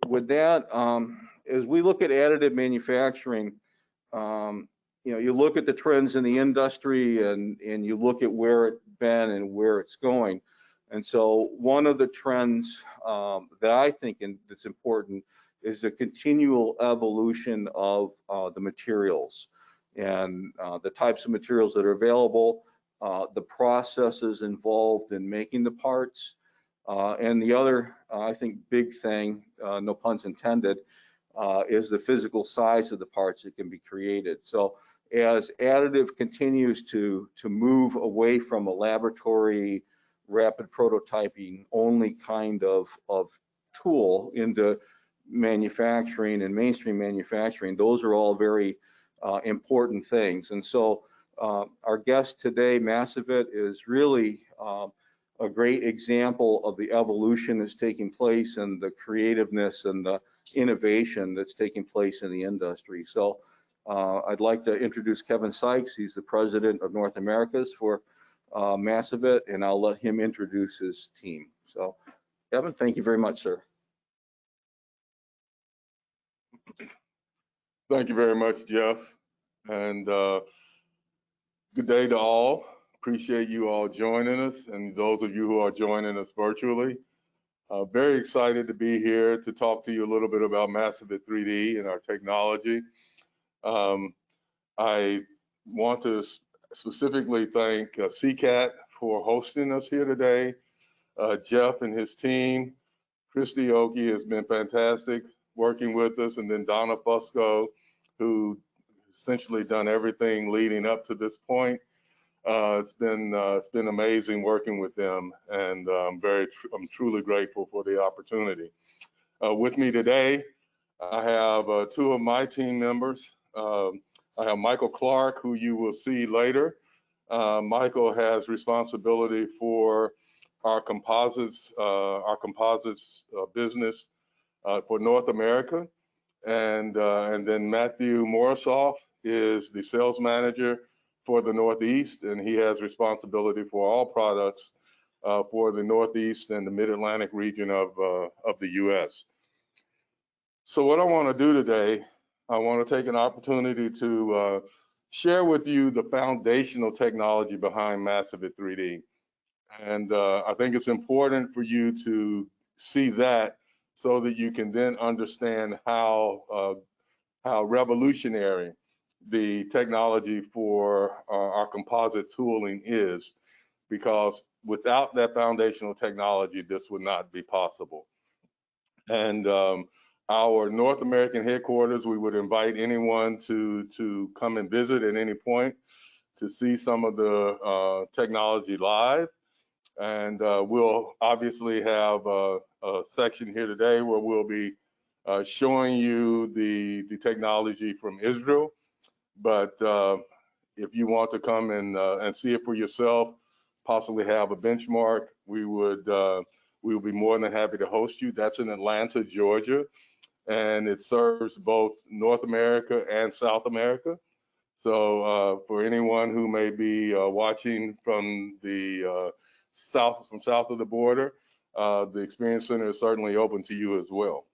with that, as we look at additive manufacturing, you look at the trends in the industry and you look at where it's been and where it's going. And so one of the trends that I think that's important is the continual evolution of the materials and the types of materials that are available, the processes involved in making the parts, and the other, I think, big thing, no puns intended, is the physical size of the parts that can be created. So as additive continues to move away from a laboratory rapid prototyping only kind of tool into manufacturing and mainstream manufacturing, those are all very important things. And so our guest today, Massivit, is really a great example of the evolution that's taking place and the creativeness and the innovation that's taking place in the industry. So I'd like to introduce Kevin Sykes. He's the president of North Americas for Massivit, and I'll let him introduce his team. So Kevin, thank you very much, sir. Thank you very much, Jeff, and good day to all. Appreciate you all joining us, and those of you who are joining us virtually. Very excited to be here to talk to you a little bit about Massivit 3D and our technology. I want to specifically thank CCAT for hosting us here today. Jeff and his team, Christy Oki has been fantastic working with us, and then Donna Fusco, who essentially done everything leading up to this point. It's been amazing working with them, and I'm truly grateful for the opportunity. With me today, I have two of my team members. I have Michael Clark, who you will see later. Michael has responsibility for our composites business for North America, and then Matthew Morisoff is the sales manager for the Northeast, and he has responsibility for all products for the Northeast and the Mid-Atlantic region of the U.S. So what I want to do today, I want to take an opportunity to share with you the foundational technology behind Massivit 3D. And I think it's important for you to see that so that you can then understand how revolutionary the technology for our composite tooling is, because without that foundational technology, this would not be possible. And our North American headquarters, we would invite anyone to come and visit at any point to see some of the technology live. And we'll obviously have a section here today where we'll be showing you the technology from Israel. But if you want to come and see it for yourself, possibly have a benchmark, we will be more than happy to host you. That's in Atlanta, Georgia, and it serves both North America and South America. So for anyone who may be watching from the south of the border, the Experience Center is certainly open to you as well.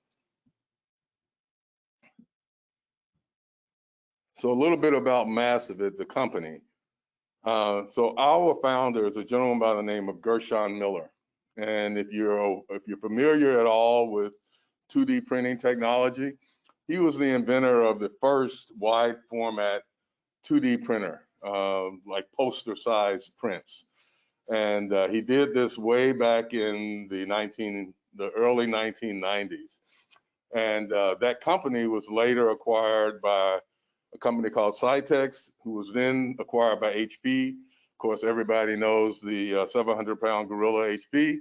So a little bit about Massivit, the company. So our founder is a gentleman by the name of Gershon Miller. And if you're familiar at all with 2D printing technology, he was the inventor of the first wide format 2D printer, like poster size prints. And he did this way back in the early 1990s. And that company was later acquired by a company called Sykes, who was then acquired by HP. Of course, everybody knows the 700-pound gorilla HP.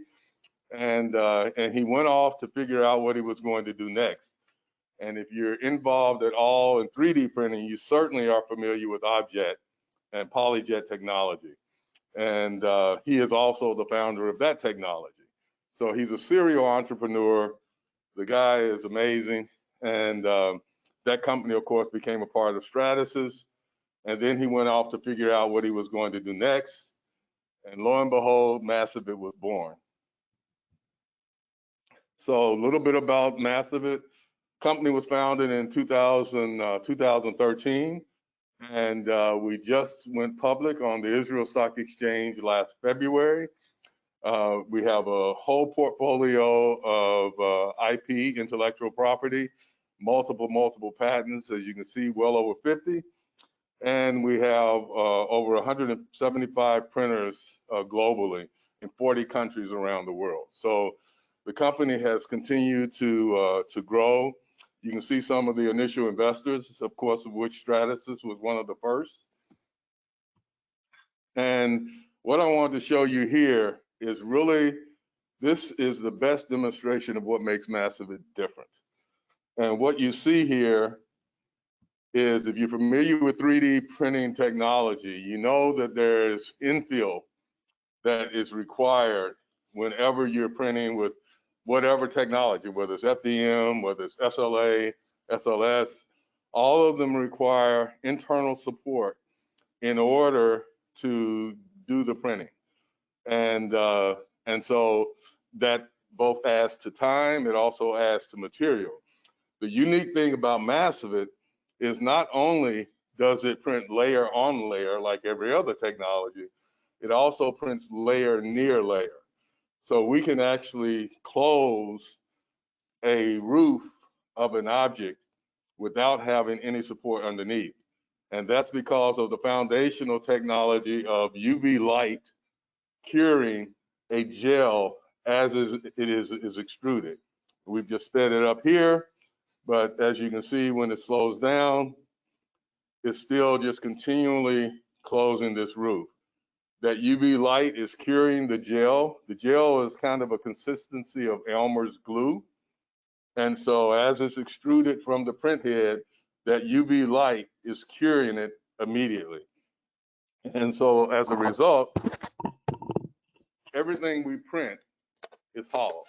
And he went off to figure out what he was going to do next. And if you're involved at all in 3D printing, you certainly are familiar with Objet and PolyJet technology. And he is also the founder of that technology. So he's a serial entrepreneur. The guy is amazing. And that company, of course, became a part of Stratasys. And then he went off to figure out what he was going to do next. And lo and behold, Massivit was born. So a little bit about Massivit. Company was founded in 2013, and we just went public on the Israel Stock Exchange last February. We have a whole portfolio of IP, intellectual property, multiple patents, as you can see, well over 50. And we have over 175 printers globally in 40 countries around the world. So the company has continued to grow. You can see some of the initial investors, of course, of which Stratasys was one of the first. And what I wanted to show you here is really, this is the best demonstration of what makes Massivit different. And what you see here is, if you're familiar with 3D printing technology, you know that there's infill that is required whenever you're printing with whatever technology, whether it's FDM, whether it's SLA, SLS, all of them require internal support in order to do the printing. And so that both adds to time, it also adds to material. The unique thing about Massivit is not only does it print layer on layer like every other technology, it also prints layer near layer. So we can actually close a roof of an object without having any support underneath. And that's because of the foundational technology of UV light curing a gel as it is extruded. We've just sped it up here, but as you can see, when it slows down, it's still just continually closing this roof. That UV light is curing the gel. The gel is kind of a consistency of Elmer's glue. And so as it's extruded from the print head, that UV light is curing it immediately. And so as a result, everything we print is hollow.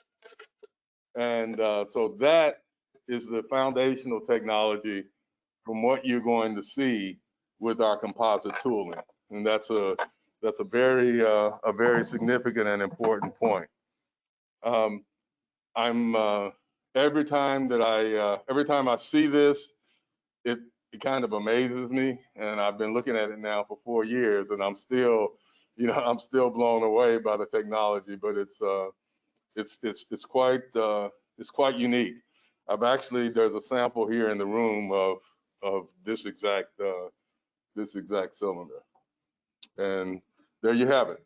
And so that is the foundational technology from what you're going to see with our composite tooling. And that's a very significant and important point. Every time I see this, it kind of amazes me, and I've been looking at it now for 4 years, and I'm still blown away by the technology. But it's quite unique. There's a sample here in the room of this exact cylinder, and there you have it.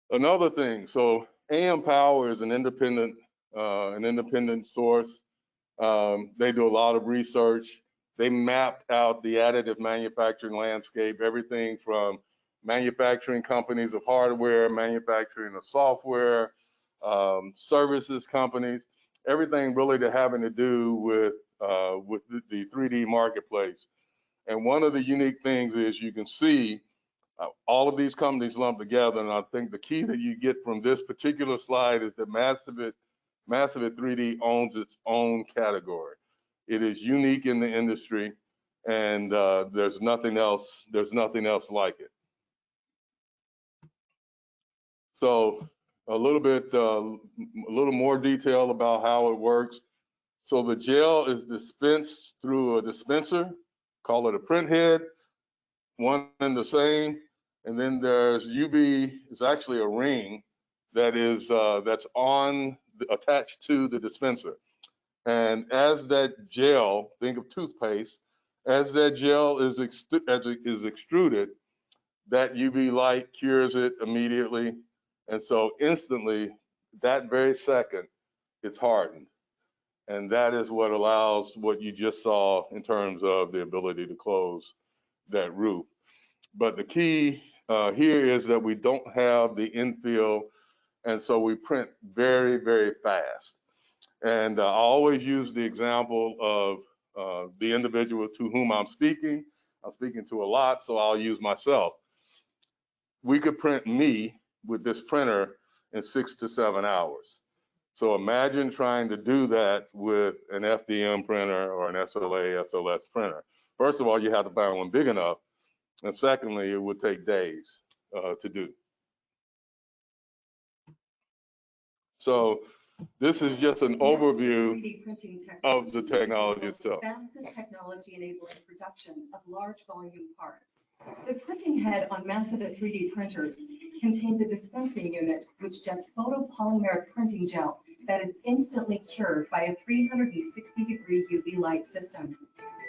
Another thing, so AM Power is an independent source. They do a lot of research. They mapped out the additive manufacturing landscape, everything from manufacturing companies of hardware, manufacturing of software, services companies, everything really having to do with the 3D marketplace. And one of the unique things is you can see all of these companies lumped together, and I think the key that you get from this particular slide is that Massivit 3D owns its own category. It is unique in the industry, and there's nothing else like it. So a little more detail about how it works. So the gel is dispensed through a dispenser, call it a print head, one and the same. And then there's UV, it's actually a ring that is that's attached to the dispenser. And as that gel, think of toothpaste, as that gel is extruded, that UV light cures it immediately. And so instantly, that very second, it's hardened. And that is what allows what you just saw in terms of the ability to close that roof. But the key here is that we don't have the infill, and so we print very, very fast. And I always use the example of the individual to whom I'm speaking. I'm speaking to a lot, so I'll use myself. We could print me with this printer in 6 to 7 hours. So imagine trying to do that with an FDM printer or an SLA, SLS printer. First of all, you have to buy one big enough. And secondly, it would take days to do. So this is just an overview 3D printing of the technology enables itself. Fastest technology enabling production of large volume parts. The printing head on Massivit 3D printers contains a dispensing unit which jets photopolymeric printing gel that is instantly cured by a 360-degree UV light system.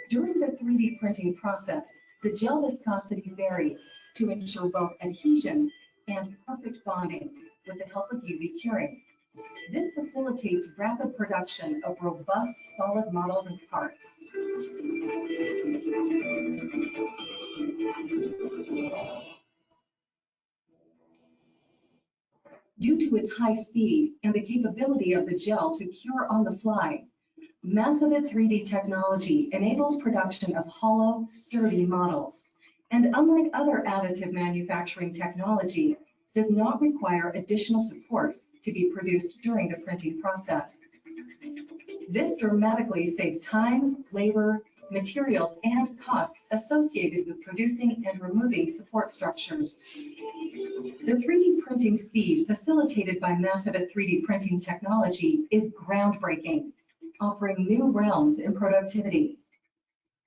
During the 3D printing process, the gel viscosity varies to ensure both adhesion and perfect bonding with the help of UV curing. This facilitates rapid production of robust solid models and parts. Due to its high speed and the capability of the gel to cure on the fly, Massivit 3D technology enables production of hollow, sturdy models, and unlike other additive manufacturing technology, does not require additional support to be produced during the printing process. This dramatically saves time, labor, materials, and costs associated with producing and removing support structures. The 3D printing speed facilitated by Massivit 3D printing technology is groundbreaking, offering new realms in productivity.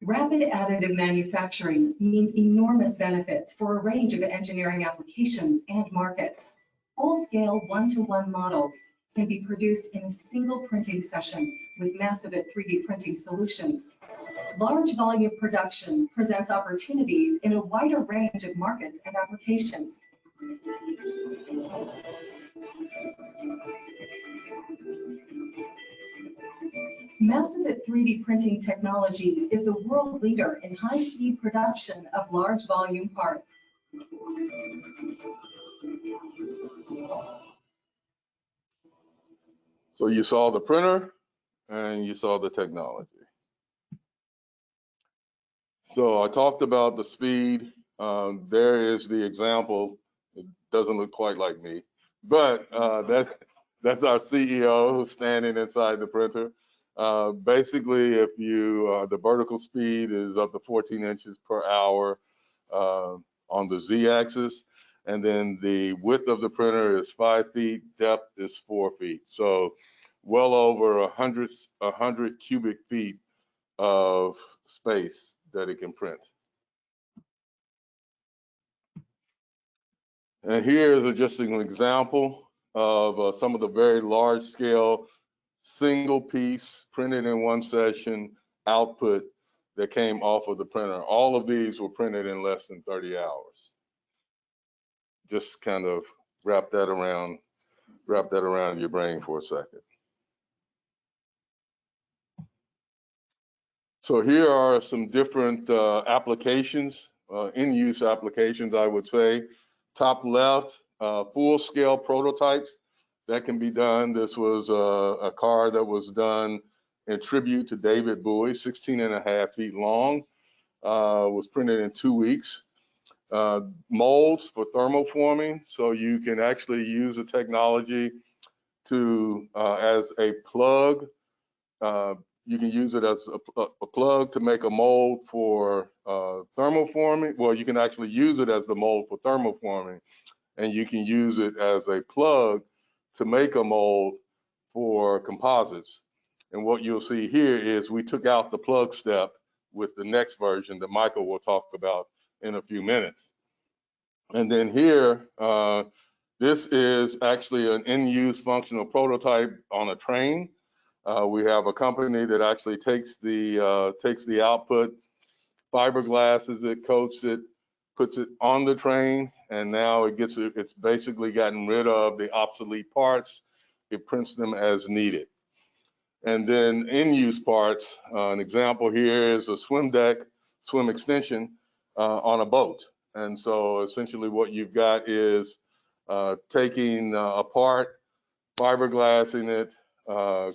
Rapid additive manufacturing means enormous benefits for a range of engineering applications and markets. Full-scale one-to-one models can be produced in a single printing session with Massivit 3D printing solutions. Large volume production presents opportunities in a wider range of markets and applications. Massivit 3D printing technology is the world leader in high-speed production of large volume parts. So you saw the printer and you saw the technology. So I talked about the speed. There is the example. It doesn't look quite like me, but that's our CEO who's standing inside the printer. Basically, if you, the vertical speed is up to 14 inches per hour on the Z-axis, and then the width of the printer is 5 feet, depth is 4 feet. So well over 100 cubic feet of space that it can print. And here's just an example of some of the very large scale single piece printed in one session output that came off of the printer. All of these were printed in less than 30 hours. Just kind of wrap that around your brain for a second. So here are some different applications, in-use applications, I would say. Top left, full-scale prototypes that can be done. This was a car that was done in tribute to David Bowie, 16.5 feet long, was printed in 2 weeks. Molds for thermoforming, so you can actually use the technology to as a plug. You can use it as a plug to make a mold for thermoforming. Well, you can actually use it as the mold for thermoforming, and you can use it as a plug to make a mold for composites. And what you'll see here is we took out the plug step with the next version that Michael will talk about in a few minutes. And then here, this is actually an in-use functional prototype on a train. We have a company that actually takes the output, fiberglasses it, coats it, puts it on the train, and now it's basically gotten rid of the obsolete parts. It prints them as needed. And then in-use parts, an example here is a swim deck, swim extension on a boat. And so essentially what you've got is taking a part, fiberglassing it,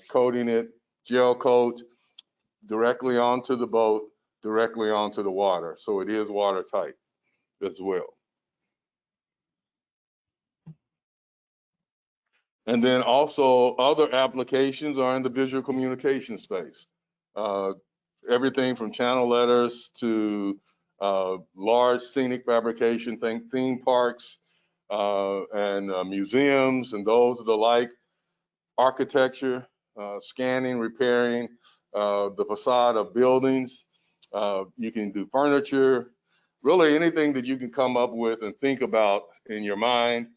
coating it, gel coat directly onto the boat, directly onto the water. So it is watertight as well. And then also other applications are in the visual communication space. Everything from channel letters to large scenic fabrication, think theme parks and museums and those of the like. architecture, scanning, repairing the facade of buildings. You can do furniture, really anything that you can come up with and think about in your mind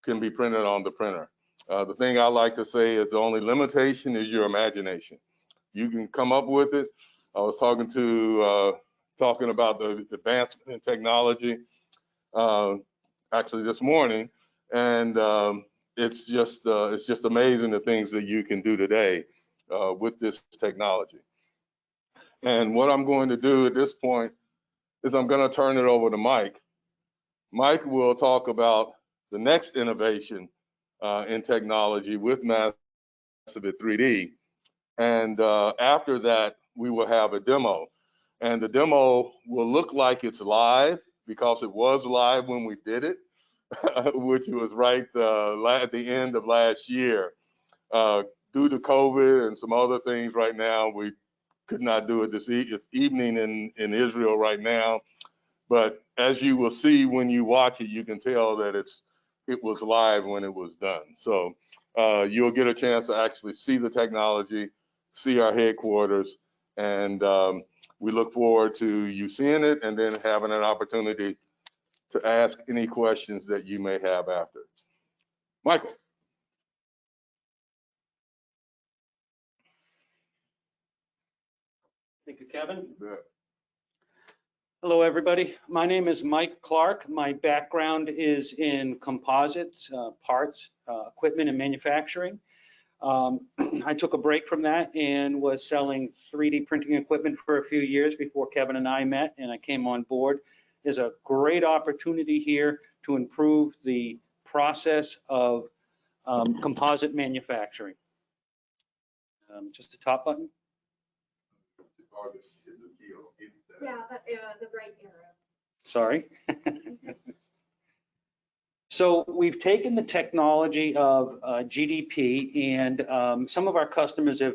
can be printed on the printer. The thing I like to say is the only limitation is your imagination. You can come up with it. I was talking about the advancement in technology actually this morning, and it's just amazing the things that you can do today with this technology. And what I'm going to do at this point is I'm going to turn it over to Mike. Mike will talk about the next innovation in technology with Massivit 3D. And after that, we will have a demo. And the demo will look like it's live because it was live when we did it, which was right at the end of last year. Due to COVID and some other things right now, we could not do it this evening in Israel right now. But as you will see when you watch it, you can tell that it was live when it was done. So you'll get a chance to actually see the technology, see our headquarters, and we look forward to you seeing it and then having an opportunity to ask any questions that you may have after. Michael. Thank you, Kevin. Yeah. Hello, everybody. My name is Mike Clark. My background is in composites, parts, equipment, and manufacturing. I took a break from that and was selling 3D printing equipment for a few years before Kevin and I met, and I came on board. There's a great opportunity here to improve the process of composite manufacturing. Just the top button. Yeah, the right arrow. Sorry. So we've taken the technology of GDP, and some of our customers have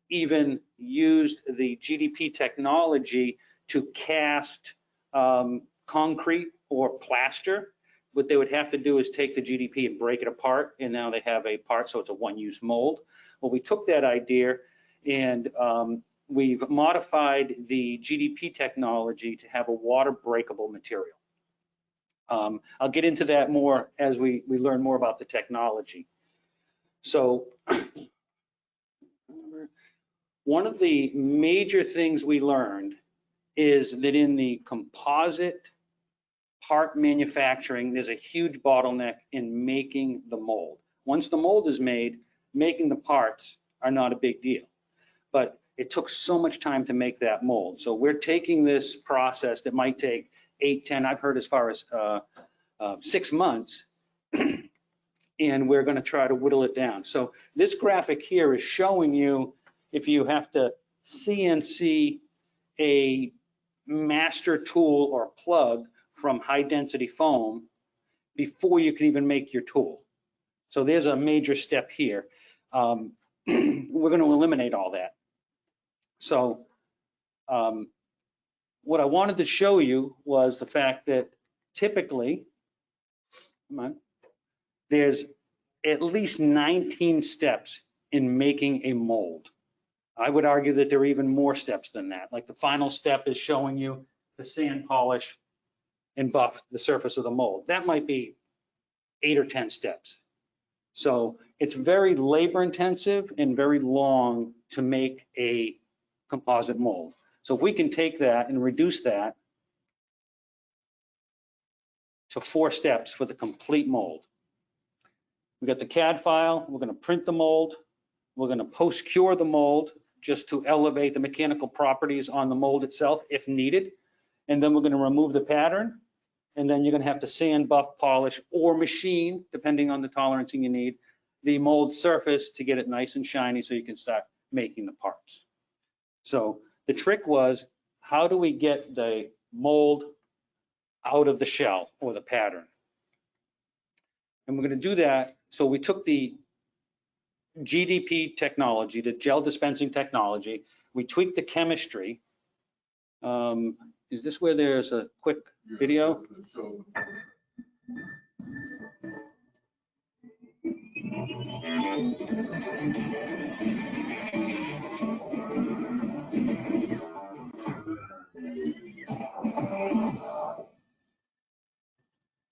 even used the GDP technology to cast concrete or plaster. What they would have to do is take the GDP and break it apart, and now they have a part, so it's a one-use mold. Well, we took that idea and we've modified the GDP technology to have a water breakable material. I'll get into that more as we learn more about the technology. So one of the major things we learned is that in the composite part manufacturing, there's a huge bottleneck in making the mold. Once the mold is made, making the parts are not a big deal. But it took so much time to make that mold. So we're taking this process that might take 8, 10, I've heard as far as 6 months, and we're going to try to whittle it down. So this graphic here is showing you if you have to CNC a master tool or plug from high density foam before you can even make your tool. So there's a major step here. We're going to eliminate all that. So what I wanted to show you was the fact that typically, there's at least 19 steps in making a mold. I would argue that there are even more steps than that. Like the final step is showing you the sand polish and buff the surface of the mold. That might be 8 or 10 steps. So it's very labor intensive and very long to make a composite mold. So if we can take that and reduce that to 4 steps for the complete mold. We got the CAD file, we're going to print the mold, we're going to post-cure the mold just to elevate the mechanical properties on the mold itself if needed. And then we're going to remove the pattern, and then you're going to have to sand, buff, polish, or machine, depending on the tolerancing you need, the mold surface to get it nice and shiny so you can start making the parts. So the trick was, how do we get the mold out of the shell or the pattern? And we're going to do that. So we took the GDP technology, the gel dispensing technology, we tweaked the chemistry. Is this where there's a quick video?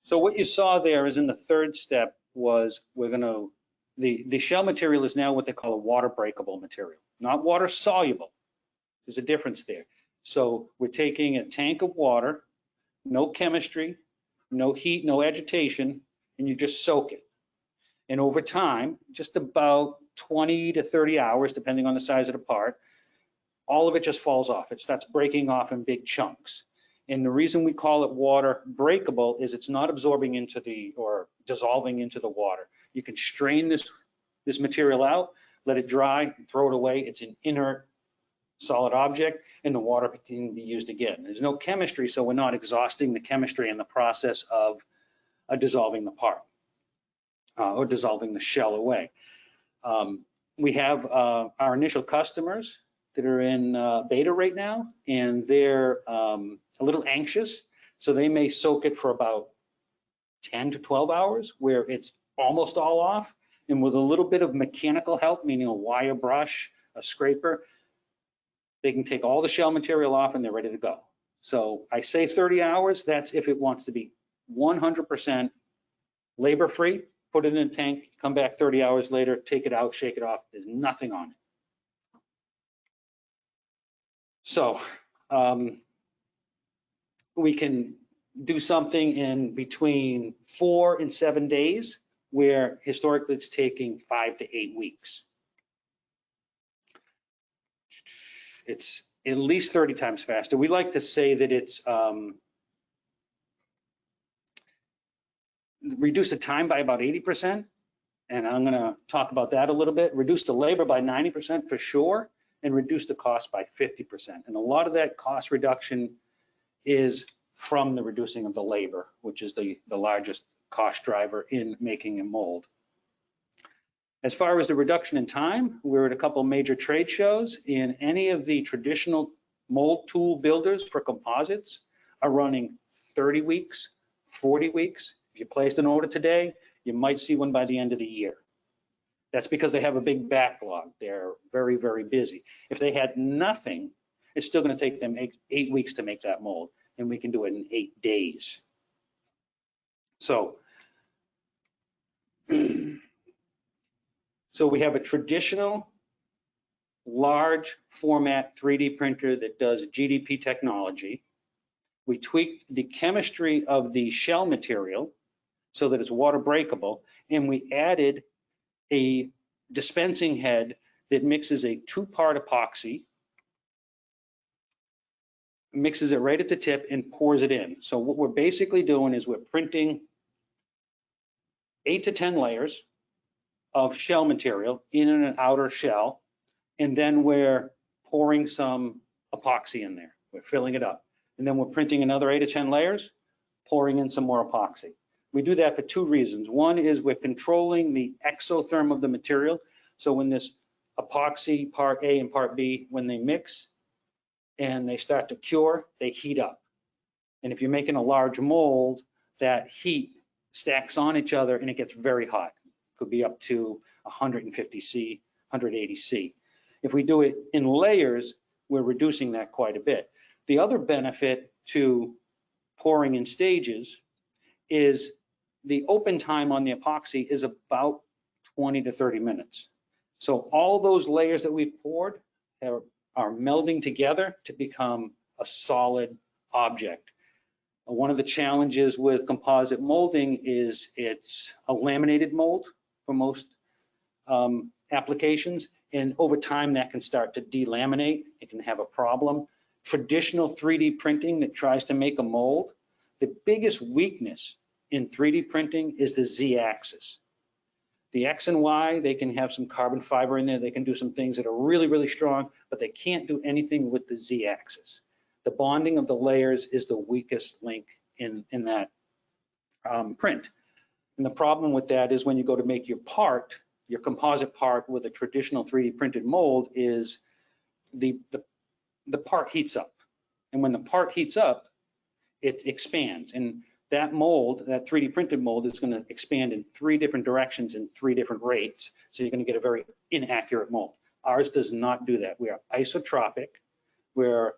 So what you saw there is in the third step was the shell material is now what they call a water breakable material, not water soluble. There's a difference there. So we're taking a tank of water, no chemistry, no heat, no agitation, and you just soak it. And over time, just about 20 to 30 hours, depending on the size of the part, all of it just falls off. It starts breaking off in big chunks. And the reason we call it water breakable is it's not absorbing into or dissolving into the water. You can strain this material out, let it dry, throw it away. It's an inert solid object, and the water can be used again. There's no chemistry, so we're not exhausting the chemistry in the process of dissolving the part or dissolving the shell away. We have our initial customers that are in beta right now, and they're a little anxious, so they may soak it for about 10 to 12 hours where it's almost all off, and with a little bit of mechanical help, meaning a wire brush, a scraper, they can take all the shell material off and they're ready to go. So I say 30 hours, that's if it wants to be 100% labor-free, put it in a tank, come back 30 hours later, take it out, shake it off, there's nothing on it. So we can do something in between 4 and 7 days, where historically it's taking 5 to 8 weeks. It's at least 30 times faster. We like to say that it's reduced the time by about 80%, and I'm gonna talk about that a little bit. Reduce the labor by 90% for sure, and reduce the cost by 50%. And a lot of that cost reduction is from the reducing of the labor, which is the largest cost driver in making a mold. As far as the reduction in time, we're at a couple major trade shows, and any of the traditional mold tool builders for composites are running 30 weeks, 40 weeks. If you placed an order today, you might see one by the end of the year. That's because they have a big backlog. They're very, very busy. If they had nothing, it's still going to take them 8 weeks to make that mold, and we can do it in 8 days. So we have a traditional large format 3D printer that does GDP technology. We tweaked the chemistry of the shell material so that it's water breakable, and we added a dispensing head that mixes a 2-part epoxy, mixes it right at the tip and pours it in. So what we're basically doing is we're printing 8 to 10 layers of shell material in an outer shell, and then we're pouring some epoxy in there. We're filling it up. And then we're printing another 8 to 10 layers, pouring in some more epoxy. We do that for 2 reasons. One is we're controlling the exotherm of the material. So when this epoxy, part A and part B, when they mix and they start to cure, they heat up. And if you're making a large mold, that heat stacks on each other and it gets very hot. Could be up to 150 C, 180 C. If we do it in layers, we're reducing that quite a bit. The other benefit to pouring in stages is the open time on the epoxy is about 20 to 30 minutes. So all those layers that we've poured are melding together to become a solid object. One of the challenges with composite molding is it's a laminated mold for most applications, and over time that can start to delaminate. It can have a problem. Traditional 3D printing that tries to make a mold, the biggest weakness in 3D printing is the Z-axis. The X and Y, they can have some carbon fiber in there. They can do some things that are really, really strong, but they can't do anything with the Z-axis. The bonding of the layers is the weakest link in that print. And the problem with that is when you go to make your part, your composite part with a traditional 3D printed mold, is the part heats up. And when the part heats up, it expands. And that mold, that 3D printed mold is going to expand in 3 different directions in 3 different rates. So you're going to get a very inaccurate mold. Ours does not do that. We are isotropic. We're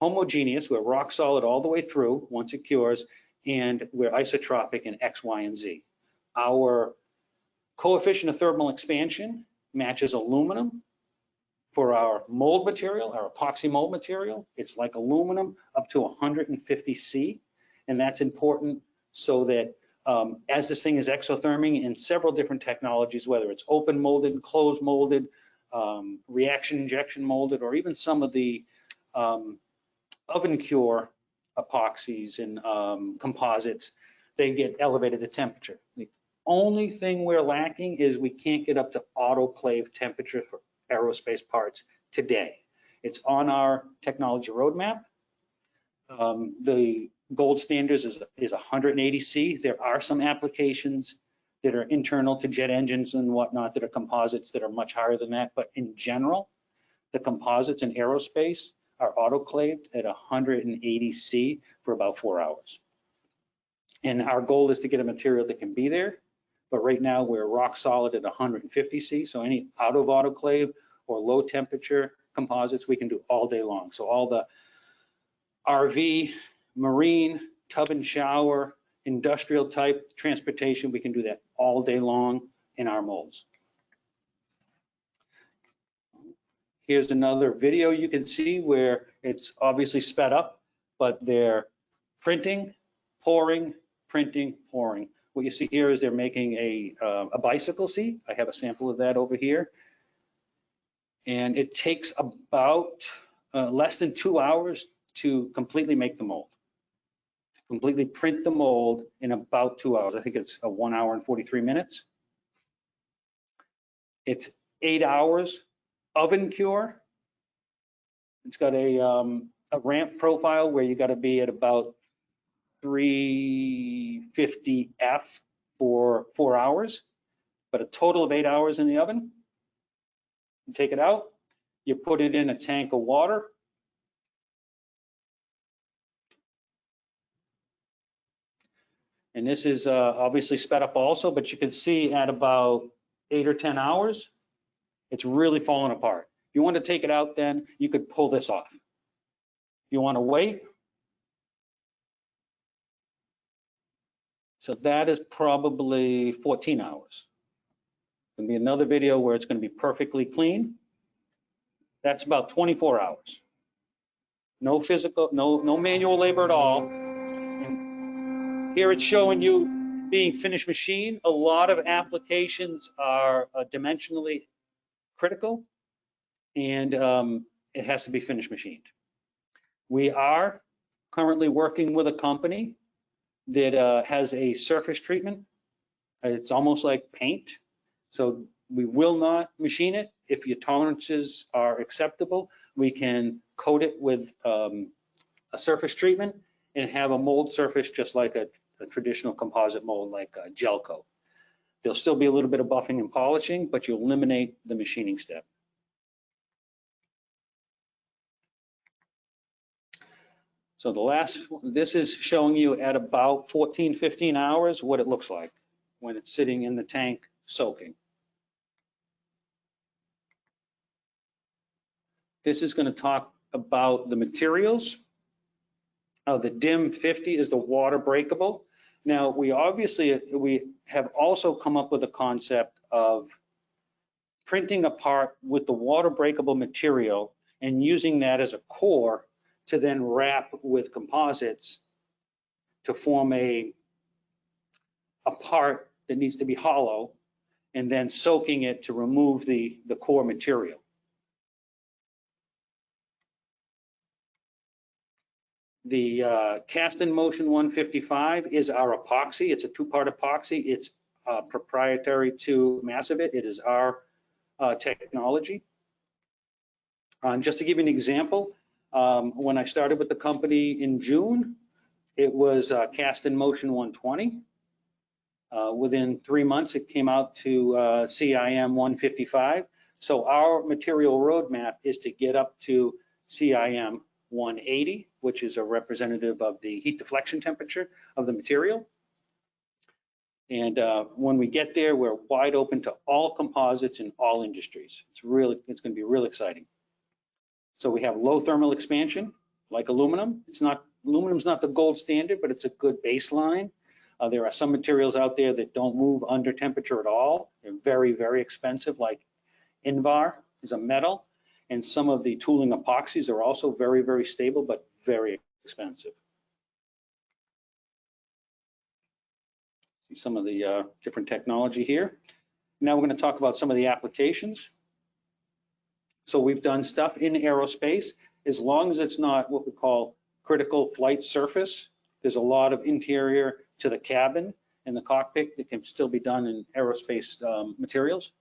homogeneous. We're rock solid all the way through once it cures, and we're isotropic in X, Y, and Z. Our coefficient of thermal expansion matches aluminum. For our mold material, our epoxy mold material, it's like aluminum up to 150 C. And that's important so that as this thing is exotherming in several different technologies, whether it's open molded, closed molded, reaction injection molded, or even some of the oven cure epoxies and composites, they get elevated to temperature. The only thing we're lacking is we can't get up to autoclave temperature for aerospace parts today. It's on our technology roadmap. The gold standards is 180 C. There are some applications that are internal to jet engines and whatnot that are composites that are much higher than that. But in general, the composites in aerospace are autoclaved at 180 C for about 4 hours. And our goal is to get a material that can be there. But right now we're rock solid at 150 C. So any out of autoclave or low temperature composites we can do all day long. So all the RV, marine, tub and shower, industrial type transportation, we can do that all day long in our molds. Here's another video you can see where it's obviously sped up, but they're printing, pouring, printing, pouring. What you see here is they're making a bicycle seat. I have a sample of that over here. And it takes about less than 2 hours to completely make the mold. To completely print the mold in about 2 hours. I think it's 1 hour and 43 minutes. It's 8 hours oven cure. It's got a ramp profile where you got to be at about 350 F for 4 hours, but a total of 8 hours in the oven. You take it out, you put it in a tank of water. And this is obviously sped up also, but you can see at about 8 or 10 hours, it's really falling apart. If you want to take it out, then you could pull this off. If you want to wait, so that is probably 14 hours. There'll be another video where it's going to be perfectly clean. That's about 24 hours. No physical, no manual labor at all. And here it's showing you being finished machine. A lot of applications are dimensionally critical, and it has to be finished machined. We are currently working with a company that has a surface treatment. It's almost like paint. So we will not machine it. If your tolerances are acceptable, we can coat it with a surface treatment and have a mold surface just like a traditional composite mold, like a gel coat. There'll still be a little bit of buffing and polishing, but you eliminate the machining step. So the last, this is showing you at about 14, 15 hours what it looks like when it's sitting in the tank soaking. This is going to talk about the materials. The DIM 50 is the water breakable. Now we have also come up with a concept of printing a part with the water breakable material and using that as a core to then wrap with composites to form a part that needs to be hollow, and then soaking it to remove the core material. The Cast in Motion 155 is our epoxy. It's a 2-part epoxy. It's proprietary to Massivit. It is our technology. Just to give you an example, when I started with the company in June, it was Cast in Motion 120. Within 3 months, it came out to CIM 155. So our material roadmap is to get up to CIM 180, which is a representative of the heat deflection temperature of the material. And when we get there, we're wide open to all composites in all industries. It's going to be real exciting. So we have low thermal expansion, like aluminum. Aluminum's not the gold standard, but it's a good baseline. There are some materials out there that don't move under temperature at all. They're very, very expensive, like Invar is a metal. And some of the tooling epoxies are also very, very stable, but very expensive. See some of the different technology here. Now we're going to talk about some of the applications. So we've done stuff in aerospace, as long as it's not what we call critical flight surface. There's a lot of interior to the cabin and the cockpit that can still be done in aerospace materials.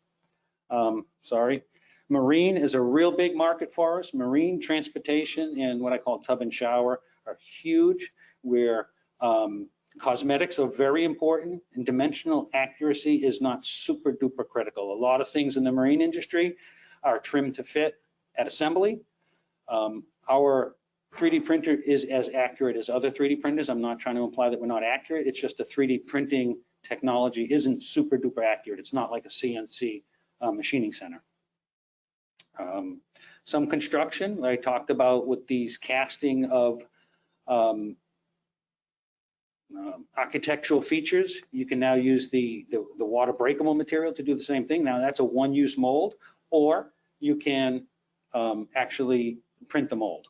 Marine is a real big market for us. Marine transportation and what I call tub and shower are huge, where cosmetics are very important and dimensional accuracy is not super duper critical. A lot of things in the marine industry are trimmed to fit at assembly. Our 3D printer is as accurate as other 3D printers. I'm not trying to imply that we're not accurate. It's just the 3D printing technology isn't super duper accurate. It's not like a CNC machining center. Some construction I talked about with these casting of architectural features. You can now use the water breakable material to do the same thing. Now that's a one-use mold, or you can actually print the mold.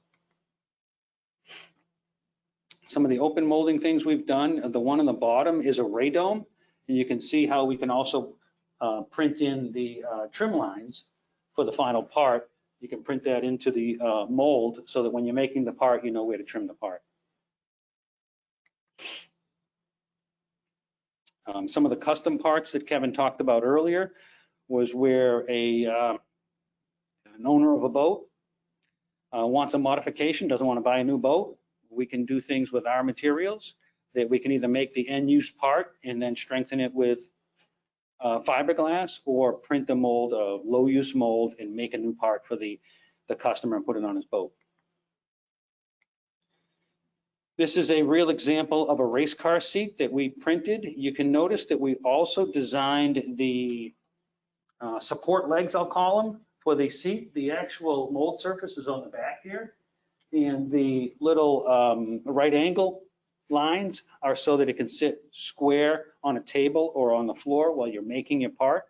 Some of the open molding things we've done, the one on the bottom is a radome, and you can see how we can also print in the trim lines for the final part. You can print that into the mold so that when you're making the part, you know where to trim the part. Some of the custom parts that Kevin talked about earlier was where an owner of a boat wants a modification, doesn't want to buy a new boat. We can do things with our materials that we can either make the end use part and then strengthen it with fiberglass, or print a mold, a low use mold, and make a new part for the customer and put it on his boat. This is a real example of a race car seat that we printed. You can notice that we also designed the support legs, I'll call them, for the seat. The actual mold surface is on the back here, and the little right angle lines are so that it can sit square on a table or on the floor while you're making your part.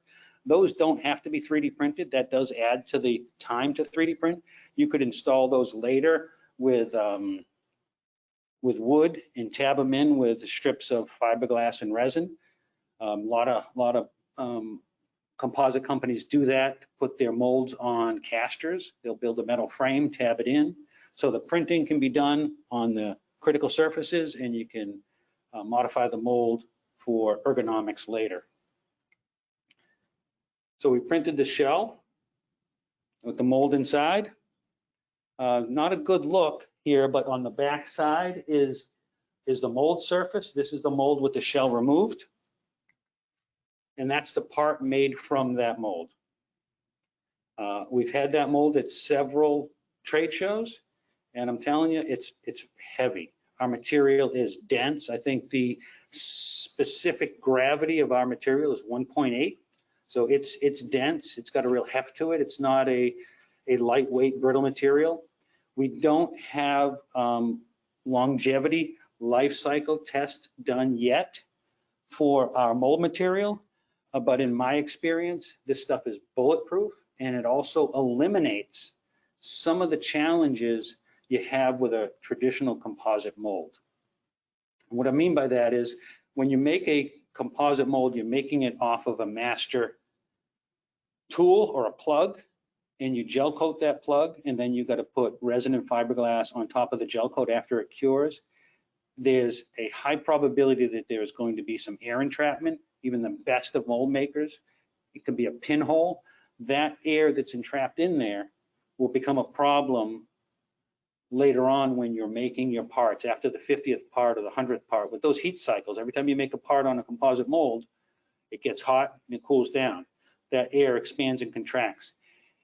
Those don't have to be 3D printed. That does add to the time to 3D print. You could install those later with wood and tab them in with strips of fiberglass and resin. A lot of composite companies do that, put their molds on casters. They'll build a metal frame, tab it in. So the printing can be done on the critical surfaces, and you can modify the mold for ergonomics later. So we printed the shell with the mold inside. Not a good look here, but on the back side is the mold surface. This is the mold with the shell removed. And that's the part made from that mold. We've had that mold at several trade shows, and I'm telling you, it's heavy. Our material is dense. I think the specific gravity of our material is 1.8. So it's dense. It's got a real heft to it. It's not a lightweight, brittle material. We don't have longevity life cycle test done yet for our mold material, but in my experience, this stuff is bulletproof, and it also eliminates some of the challenges you have with a traditional composite mold. What I mean by that is, when you make a composite mold, you're making it off of a master tool or a plug, and you gel coat that plug, and then you got to put resin and fiberglass on top of the gel coat after it cures. There's a high probability that there's going to be some air entrapment. Even the best of mold makers, it could be a pinhole. That air that's entrapped in there will become a problem later on when you're making your parts, after the 50th part or the 100th part. With those heat cycles, every time you make a part on a composite mold, it gets hot and it cools down. That air expands and contracts.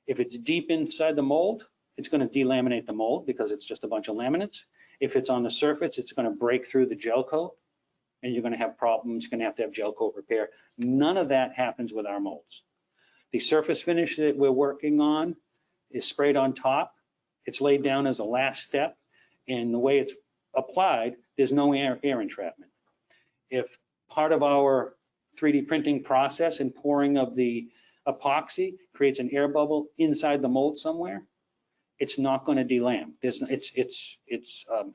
If it's deep inside the mold, it's going to delaminate the mold because it's just a bunch of laminates. If it's on the surface, it's going to break through the gel coat and you're going to have problems. You're going to have gel coat repair. None of that happens with our molds. The surface finish that we're working on is sprayed on top. It's laid down as a last step, and the way it's applied, there's no air entrapment. If part of our 3D printing process and pouring of the epoxy creates an air bubble inside the mold somewhere, it's not going to delam. It's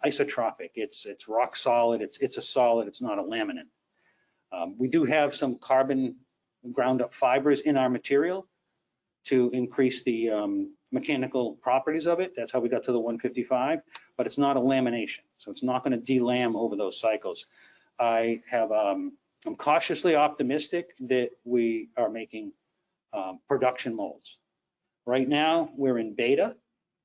isotropic. It's rock solid. It's a solid. It's not a laminate. We do have some carbon ground up fibers in our material to increase the mechanical properties of it. That's how we got to the 155, but it's not a lamination. So it's not going to delam over those cycles. I'm cautiously optimistic that we are making production molds. Right now, we're in beta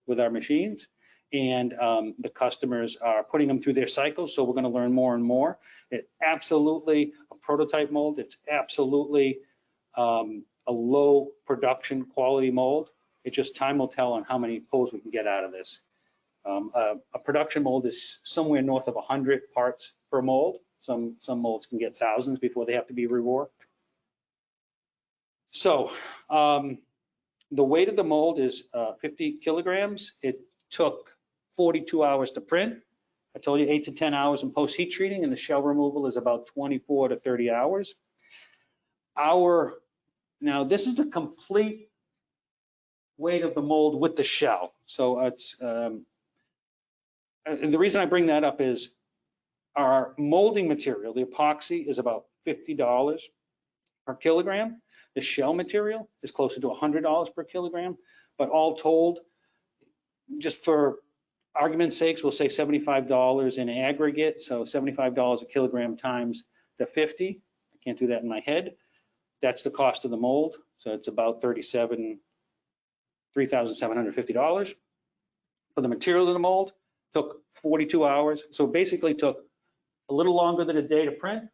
with our machines, and the customers are putting them through their cycles, so we're going to learn more and more. It's absolutely a prototype mold. It's absolutely a low production quality mold. It's just time will tell on how many pulls we can get out of this. A production mold is somewhere north of 100 parts per mold. Some molds can get thousands before they have to be reworked. So the weight of the mold is 50 kilograms. It took 42 hours to print. I told you 8 to 10 hours in post heat treating, and the shell removal is about 24 to 30 hours. Now this is the complete weight of the mold with the shell. So it's the reason I bring that up is our molding material, the epoxy, is about $50 per kilogram. The shell material is closer to $100 per kilogram, but all told, just for argument's sakes, we'll say $75 in aggregate. So $75 a kilogram times the 50. I can't do that in my head. That's the cost of the mold. So it's about $3,750. For the material of the mold, took 42 hours. So basically took a little longer than a day to print,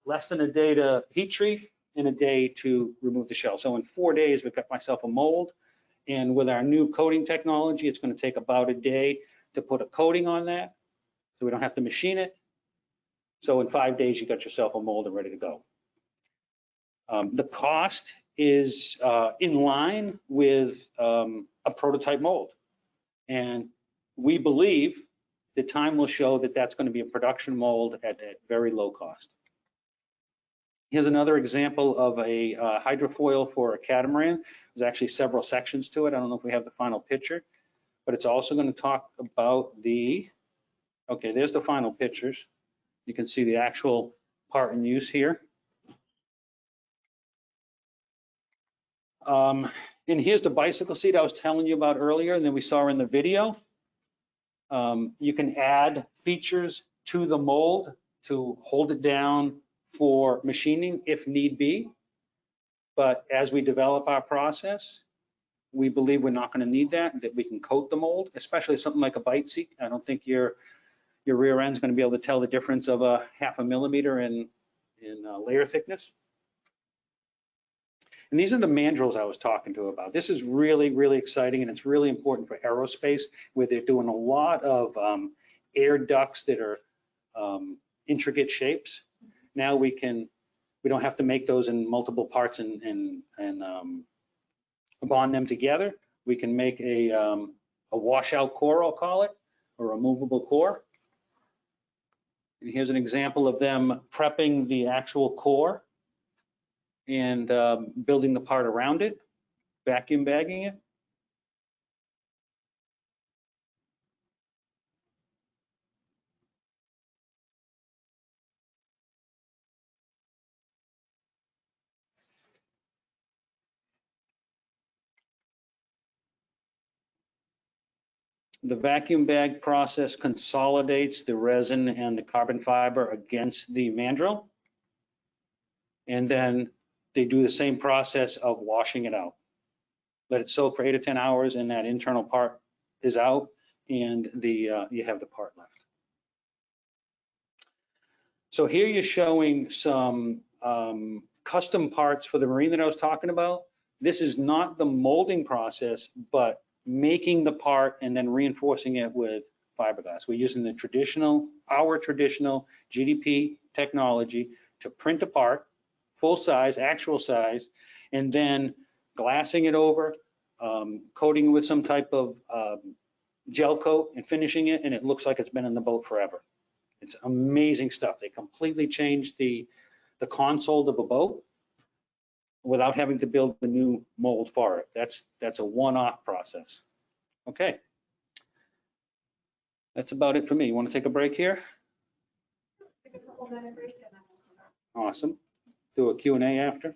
less than a day to heat treat, and a day to remove the shell. So in 4 days, we've got myself a mold. And with our new coating technology, it's going to take about a day to put a coating on that, so we don't have to machine it. So in 5 days, you got yourself a mold and ready to go. The cost is in line with a prototype mold. And we believe the time will show that that's going to be a production mold at very low cost. Here's another example of a hydrofoil for a catamaran. There's actually several sections to it. I don't know if we have the final picture, but it's also going to talk about okay, there's the final pictures. You can see the actual part in use here. And here's the bicycle seat I was telling you about earlier, and then we saw in the video. You can add features to the mold to hold it down for machining if need be. But as we develop our process, we believe we're not going to need that we can coat the mold, especially something like a bite seat. I don't think your rear end is going to be able to tell the difference of a 0.5 millimeter in layer thickness. And these are the mandrels I was talking to about. This is really, really exciting, and it's really important for aerospace, where they're doing a lot of air ducts that are intricate shapes. Now we don't have to make those in multiple parts and bond them together. We can make a washout core, I'll call it, or a movable core. And here's an example of them prepping the actual core and building the part around it, vacuum bagging it. The vacuum bag process consolidates the resin and the carbon fiber against the mandrel. And then they do the same process of washing it out. Let it soak for 8 to 10 hours, and that internal part is out, and you have the part left. So here you're showing some custom parts for the marine that I was talking about. This is not the molding process, but making the part and then reinforcing it with fiberglass. We're using our traditional GDP technology to print a part, full size, actual size, and then glassing it over, coating it with some type of gel coat and finishing it, and it looks like it's been in the boat forever. It's amazing stuff. They completely changed the console of a boat without having to build the new mold for it. That's a one-off process. Okay. That's about it for me. You want to take a break here? Take a couple minute break and then we'll come back. Awesome. Do a Q&A after.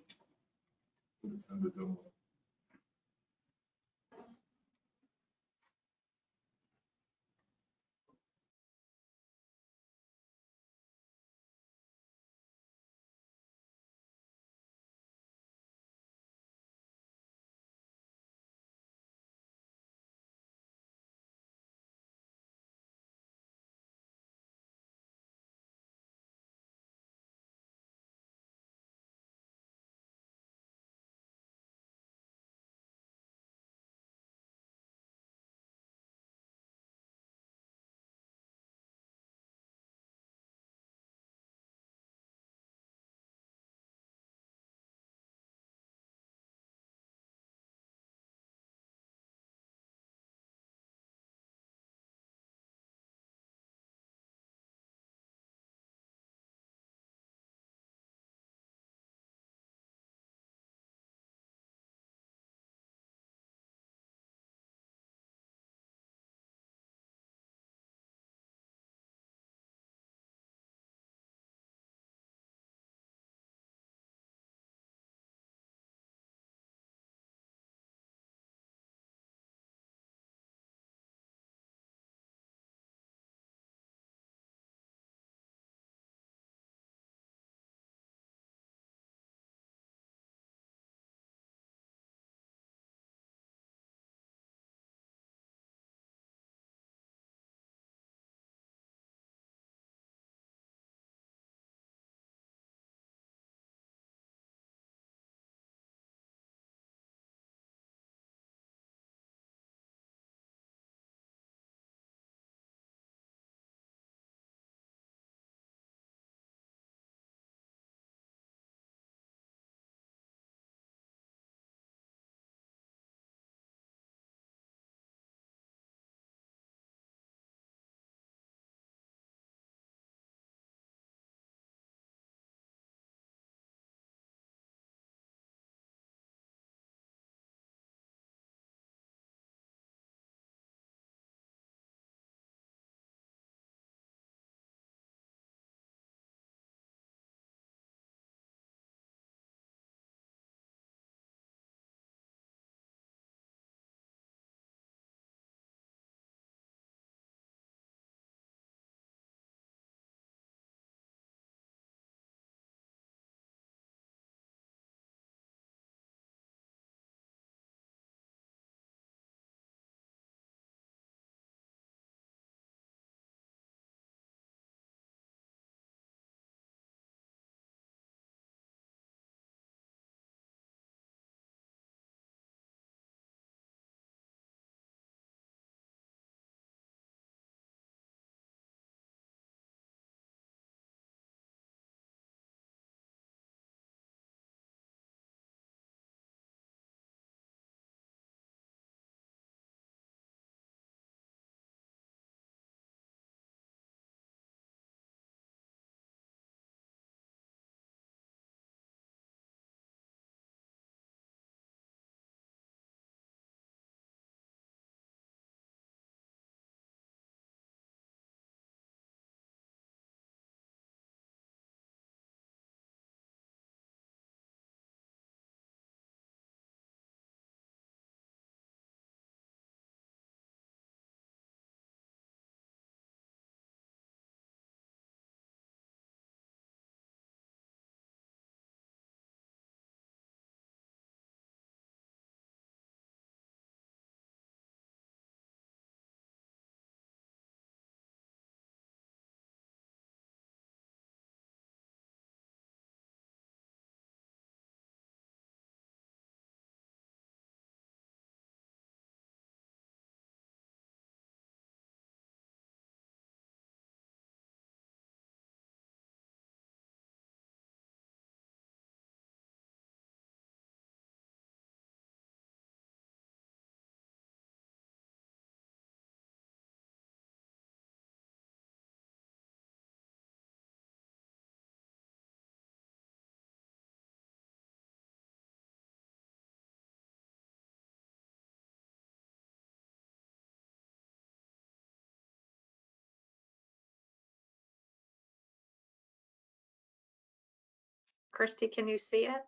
Christy, can you see it?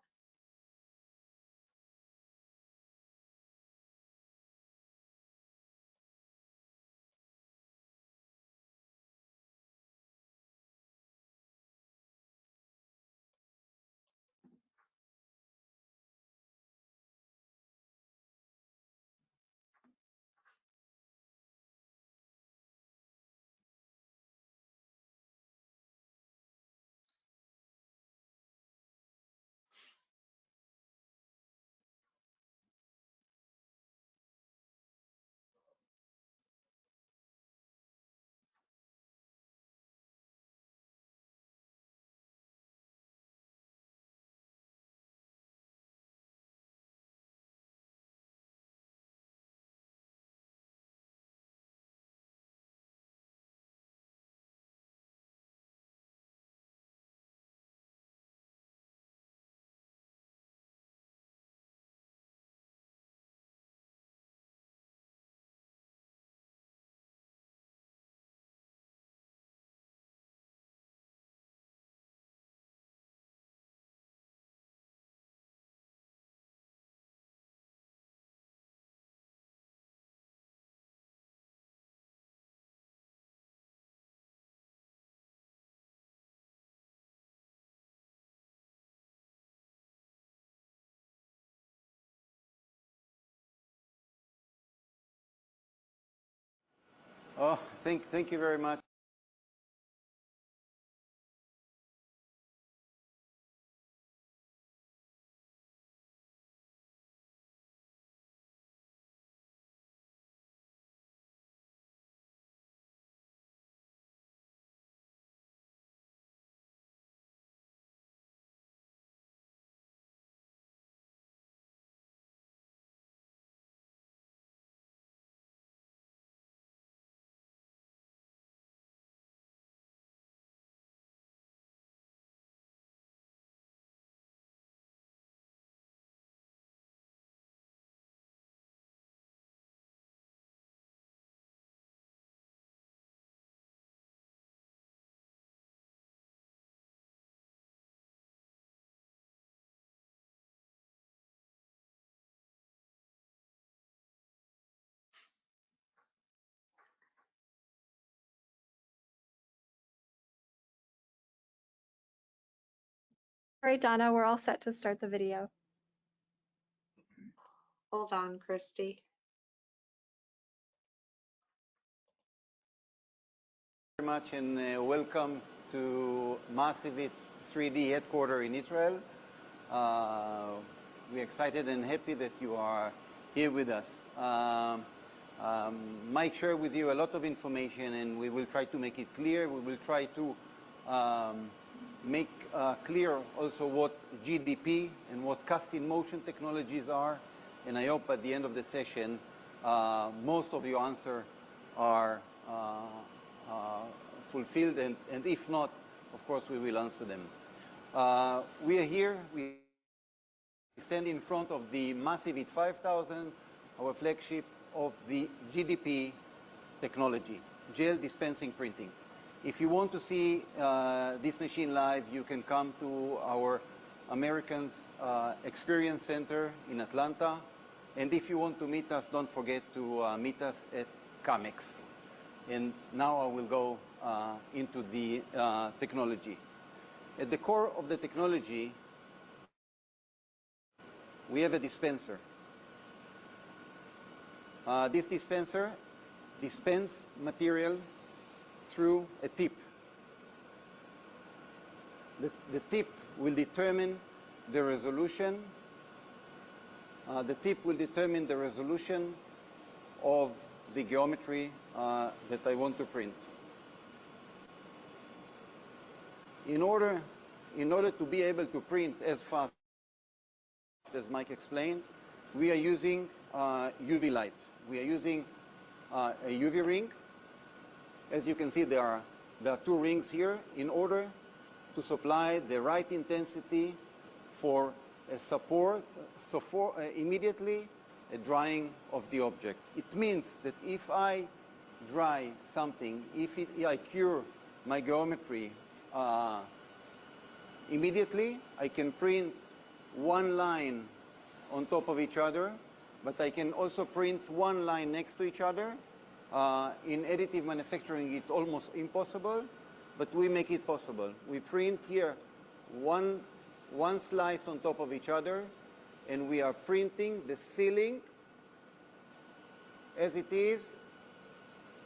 Oh, thank you very much. All right, Donna, we're all set to start the video. Hold on, Christy. Very much and welcome to Massivit 3D headquarters in Israel. We're excited and happy that you are here with us. Mike shared with you a lot of information and we will try to make it clear. We will try to make clear also what GDP and what cast-in motion technologies are. And I hope at the end of the session, most of your answers are fulfilled, and if not, of course, we will answer them. We are here. We stand in front of the Massivit 5000, our flagship of the GDP technology, gel dispensing printing. If you want to see this machine live, you can come to our Americans Experience Center in Atlanta. And if you want to meet us, don't forget to meet us at CAMEX. And now I will go into the technology. At the core of the technology, we have a dispenser. This dispenser dispenses material through a tip. The tip will determine the resolution. The tip will determine the resolution of the geometry that I want to print. In order to be able to print as fast as Mike explained, we are using UV light. We are using a UV ring. As you can see, there are two rings here in order to supply the right intensity for a support, so for immediately a drying of the object. It means that if I dry something, if I cure my geometry Immediately, I can print one line on top of each other, but I can also print one line next to each other. In additive manufacturing, it's almost impossible, but we make it possible. We print here one slice on top of each other, and we are printing the ceiling as it is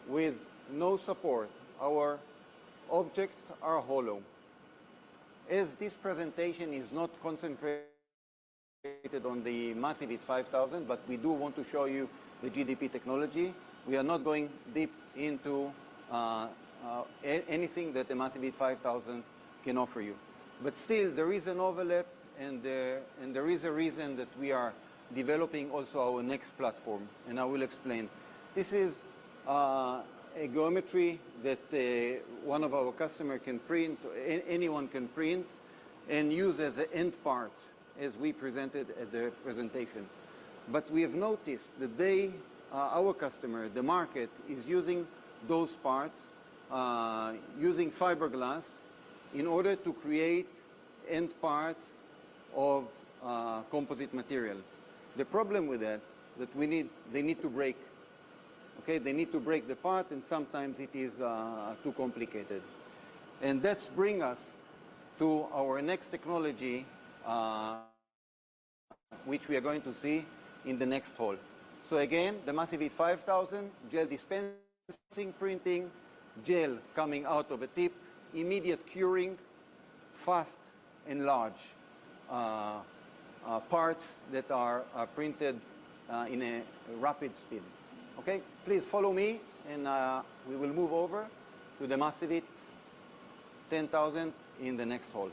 with no support. Our objects are hollow. As this presentation is not concentrated on the Massivit 5000, but we do want to show you the GDP technology, we are not going deep into anything that the Massivit 5000 can offer you. But still, there is an overlap, and there is a reason that we are developing also our next platform, and I will explain. This is a geometry that one of our customers can print, anyone can print, and use as an end part, as we presented at the presentation. But we have noticed that our customer, the market, is using those parts, using fiberglass in order to create end parts of composite material. The problem with that they need to break. Okay, they need to break the part, and sometimes it is too complicated. And that's bring us to our next technology, which we are going to see in the next hall. So again, the Massivit 5000, gel dispensing printing, gel coming out of a tip, immediate curing, fast and large parts that are printed in a rapid speed. Okay, please follow me, and we will move over to the Massivit 10,000 in the next hall.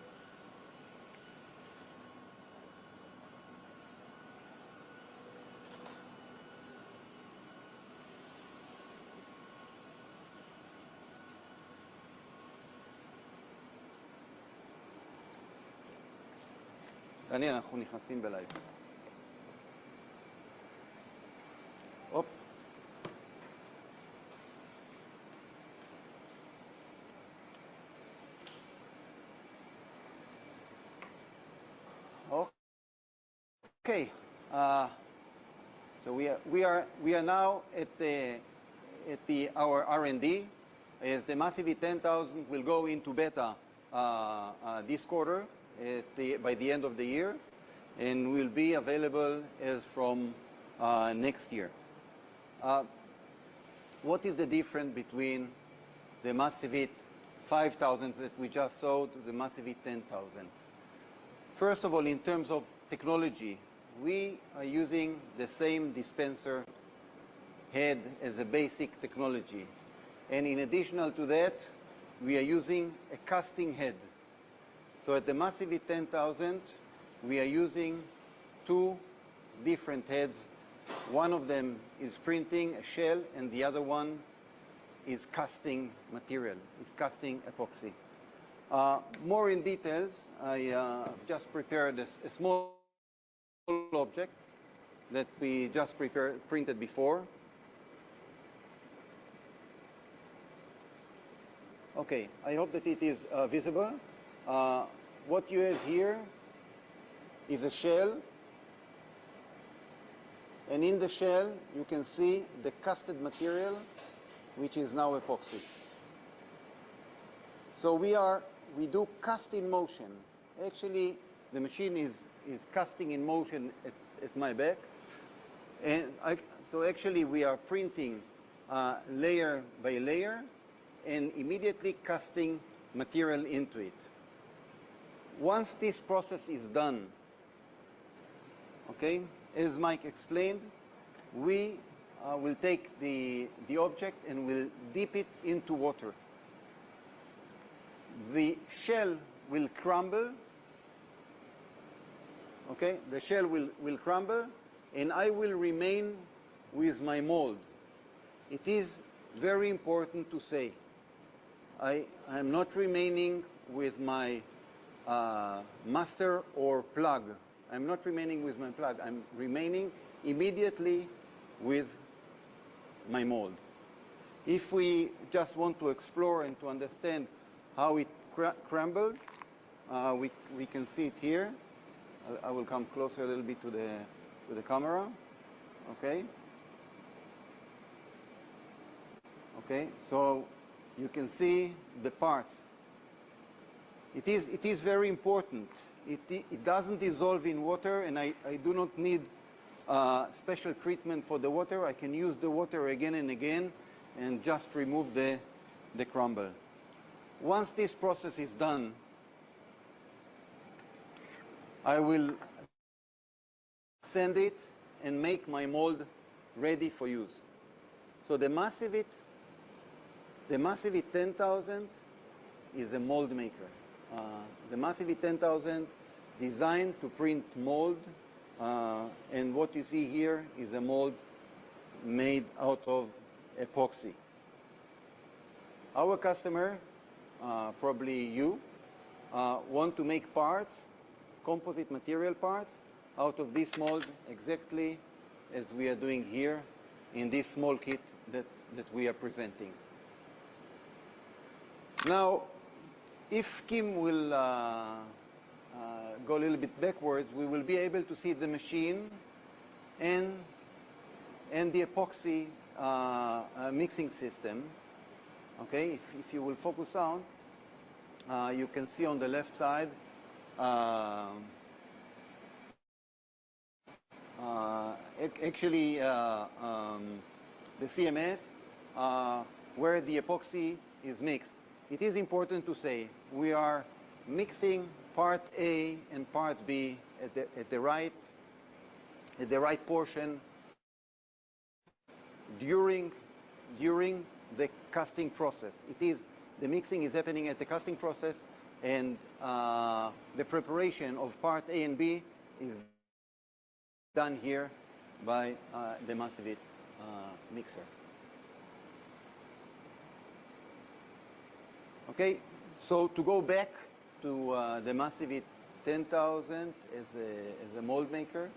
דניאל, אנחנו נכנסים בלייב. הופ. Okay. So we are now at our R&D. As the Massivit 10,000 will go into beta this quarter by the end of the year, and will be available as from next year. What is the difference between the Massivit 5000 that we just saw to the Massivit 10,000? First of all, in terms of technology, we are using the same dispenser head as a basic technology. And in addition to that, we are using a casting head. So at the Massivit 10,000, we are using two different heads. One of them is printing a shell, and the other one is casting material, is casting epoxy. More in details, I just prepared a small object that we just printed before. Okay, I hope that it is visible. What you have here is a shell, and in the shell you can see the casted material, which is now epoxy. So we do cast in motion. Actually, the machine is casting in motion at my back, and so actually we are printing layer by layer and immediately casting material into it. Once this process is done, okay, as Mike explained, we will take the object and we'll dip it into water. The shell will crumble, okay, the shell will crumble, and I will remain with my mold. It is very important to say, I am not remaining with my master or plug. I'm not remaining with my plug. I'm remaining immediately with my mold. If we just want to explore and to understand how it crumbled, We can see it here. I will come closer a little bit to the camera. Okay. Okay. So you can see the parts. It is very important. It doesn't dissolve in water, and I do not need special treatment for the water. I can use the water again and again and just remove the crumble. Once this process is done, I will sand it and make my mold ready for use. So the Massivit 10,000 is a mold maker. The Massivit 10,000 designed to print mold, and what you see here is a mold made out of epoxy. Our customer, probably you, want to make parts, composite material parts, out of this mold exactly as we are doing here in this small kit that we are presenting. Now, if Kim will go a little bit backwards, we will be able to see the machine and the epoxy mixing system. Okay, if you will focus on, you can see on the left side actually the CMS where the epoxy is mixed. It is important to say we are mixing part A and part B at the right portion during the casting process. The mixing is happening at the casting process, and the preparation of part A and B is done here by the Massivit mixer. Okay, so to go back to the Massivit 10,000 as a mold maker,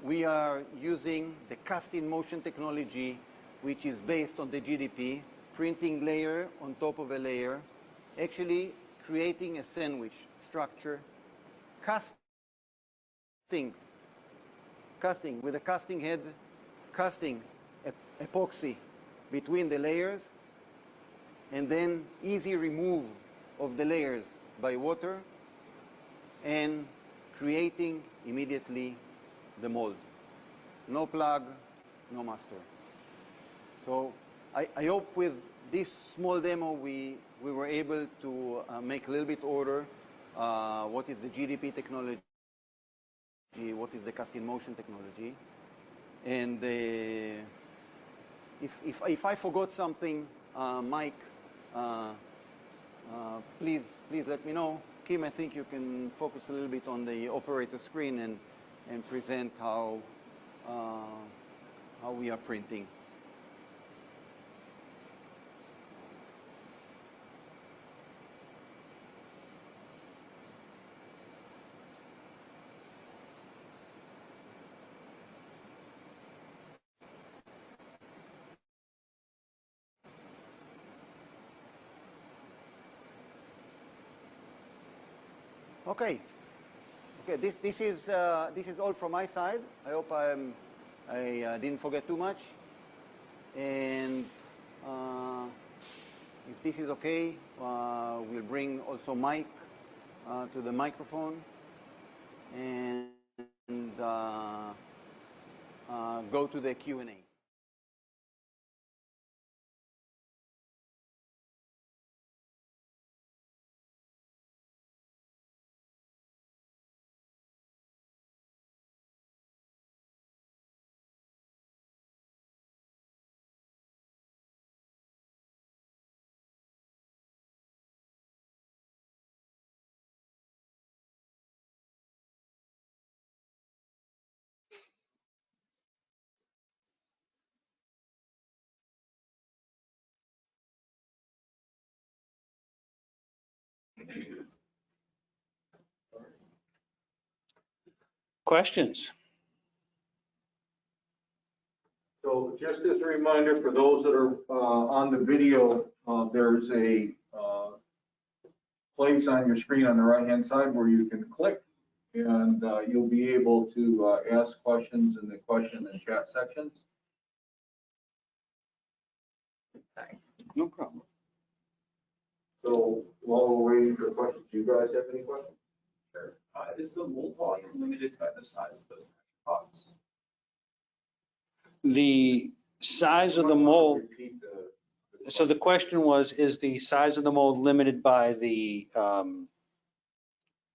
we are using the cast-in motion technology, which is based on the GDP, printing layer on top of a layer, actually creating a sandwich structure, casting with a casting head, casting epoxy between the layers, and then easy remove of the layers by water, and creating immediately the mold. No plug, no master. So I hope with this small demo we were able to make a little bit order what is the GDP technology, what is the cast in motion technology, and if I forgot something, Mike, please let me know. Kim, I think you can focus a little bit on the operator screen and present how we are printing. Okay. This is all from my side. I hope I didn't forget too much. And if this is okay, we'll bring also Mike to the microphone and go to the Q&A. Questions? So just as a reminder for those that are on the video, there's a place on your screen on the right-hand side where you can click, and you'll be able to ask questions in the question and chat sections. No problem. So while we're waiting for questions, do you guys have any questions? Sure. Is the mold volume limited by the size of the pots? The size of the mold, Repeat the so the question was, is the size of the mold limited by the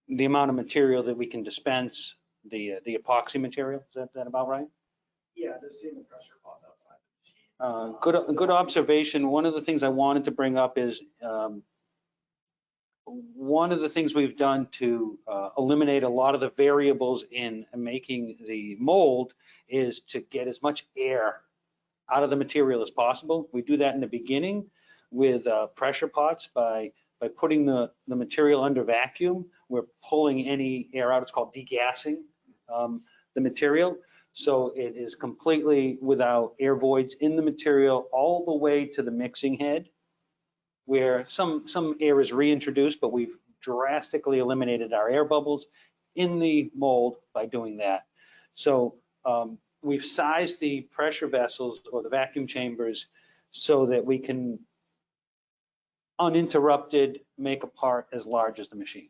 amount of material that we can dispense, the epoxy material? Is that about right? Yeah, just seeing the pressure pots outside the machine. Good observation. One of the things I wanted to bring up is one of the things we've done to eliminate a lot of the variables in making the mold is to get as much air out of the material as possible. We do that in the beginning with pressure pots by putting the material under vacuum. We're pulling any air out. It's called degassing the material. So it is completely without air voids in the material all the way to the mixing head, where some air is reintroduced, but we've drastically eliminated our air bubbles in the mold by doing that. So we've sized the pressure vessels or the vacuum chambers so that we can uninterrupted make a part as large as the machine.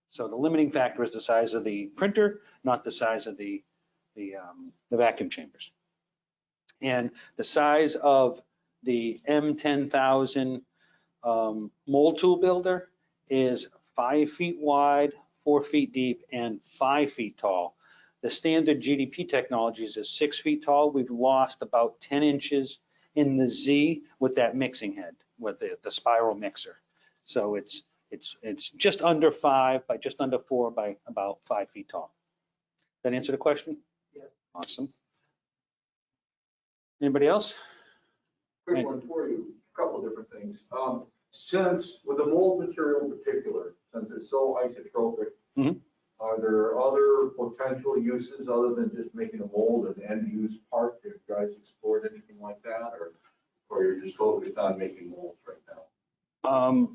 So the limiting factor is the size of the printer, not the size of the vacuum chambers. And the size of the M10,000 mold tool builder is 5 feet wide, 4 feet deep, and 5 feet tall. The standard GDP Technologies is 6 feet tall. We've lost about 10 inches in the Z with that mixing head, with the spiral mixer. So it's just under 5 by just under 4 by about 5 feet tall. That answer the question? Yes. Awesome. Anybody else? Quick one for you, a couple of different things. Since with the mold material in particular, since it's so isotropic, Mhm. are there other potential uses other than just making a mold, an end-use part? Have you guys explored anything like that, or you're just focused on making molds right now?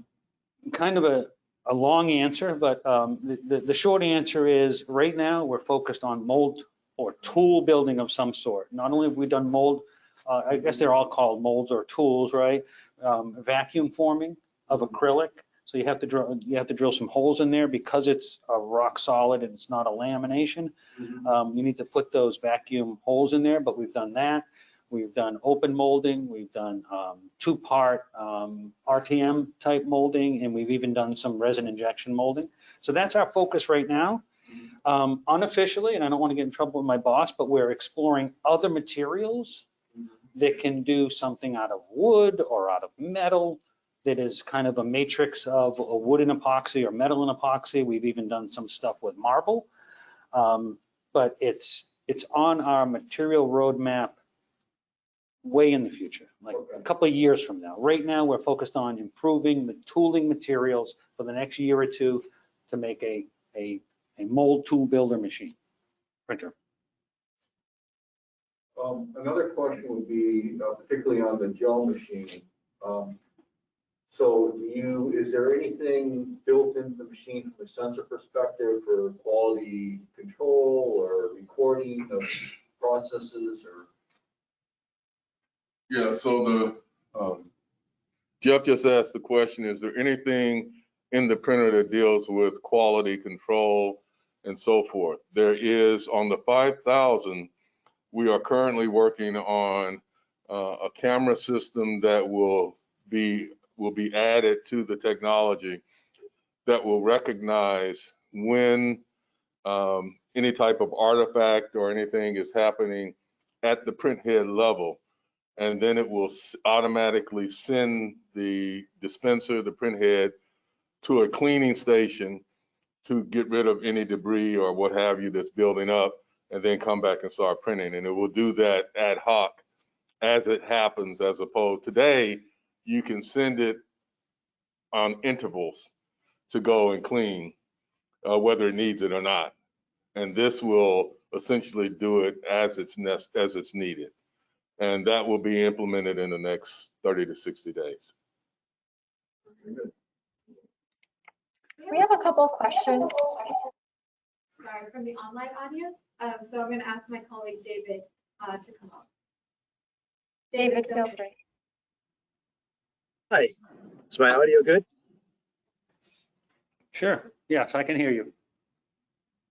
Kind of a long answer, but the short answer is right now we're focused on mold or tool building of some sort. Not only have we done mold, I guess they're all called molds or tools, right? Vacuum forming of acrylic. So you have to drill some holes in there because it's a rock solid and it's not a lamination. You need to put those vacuum holes in there, but we've done that. We've done open molding. We've done two-part RTM type molding, and we've even done some resin injection molding. So that's our focus right now. Unofficially, and I don't want to get in trouble with my boss, but we're exploring other materials that can do something out of wood or out of metal that is kind of a matrix of a wood and epoxy or metal and epoxy. We've even done some stuff with marble, but it's on our material roadmap way in the future, like a couple of years from now. Right now, we're focused on improving the tooling materials for the next year or two to make a mold tool builder machine printer. Another question would be particularly on the gel machine. So is there anything built into the machine from a sensor perspective for quality control or recording of processes or? Yeah, so Jeff just asked the question, is there anything in the printer that deals with quality control and so forth? There is on the 5000, we are currently working on a camera system that will be added to the technology that will recognize when any type of artifact or anything is happening at the print head level. And then it will automatically send the dispenser, the print head, to a cleaning station to get rid of any debris or what have you that's building up, and then come back and start printing. And it will do that ad hoc as it happens, as opposed today, you can send it on intervals to go and clean, whether it needs it or not. And this will essentially do it as it's needed. And that will be implemented in the next 30 to 60 days. We have a couple of questions. Sorry, from the online audience. So I'm going to ask my colleague David to come up. David, feel free. Hi, is my audio good? Sure. Yes, I can hear you.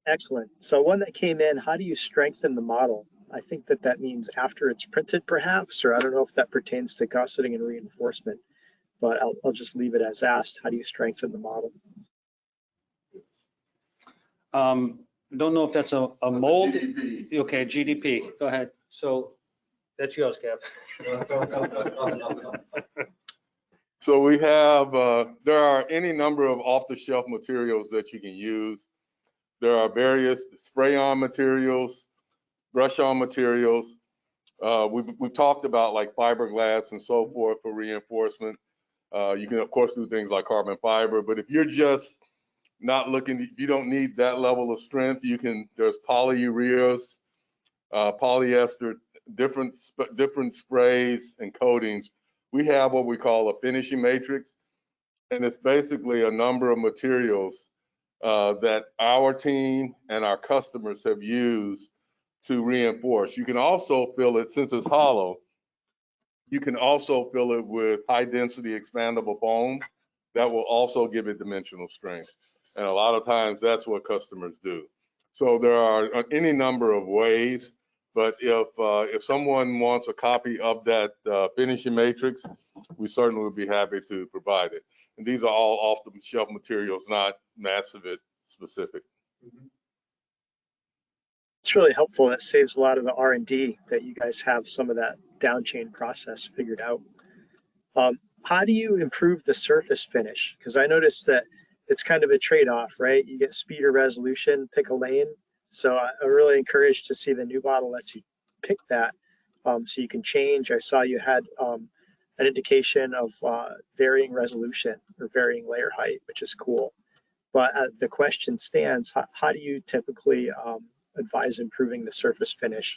Excellent. So one that came in, how do you strengthen the model? I think that means after it's printed perhaps, or I don't know if that pertains to gusseting and reinforcement, but I'll just leave it as asked. How do you strengthen the model? Don't know if that's a mold. GDP. Okay, GDP. Go ahead. So that's yours, Kev. So we have, there are any number of off-the-shelf materials that you can use. There are various spray-on materials, brush-on materials. We've talked about like fiberglass and so forth for reinforcement. You can of course do things like carbon fiber, but if you're just not looking, you don't need that level of strength. There's polyureas, polyester, different sprays and coatings. We have what we call a finishing matrix, and it's basically a number of materials that our team and our customers have used to reinforce. You can also fill it, since it's hollow, you can also fill it with high density expandable foam that will also give it dimensional strength. And a lot of times that's what customers do. So there are any number of ways, but if someone wants a copy of that finishing matrix, we certainly would be happy to provide it. And these are all off-the-shelf materials, not Massivit specific. It's really helpful. That saves a lot of the R&D that you guys have some of that down chain process figured out. How do you improve the surface finish? Because I noticed that it's kind of a trade-off, right? You get speed or resolution, pick a lane. So I'm really encouraged to see the new model lets you pick that so you can change. I saw you had an indication of varying resolution or varying layer height, which is cool. But the question stands, how do you typically advise improving the surface finish?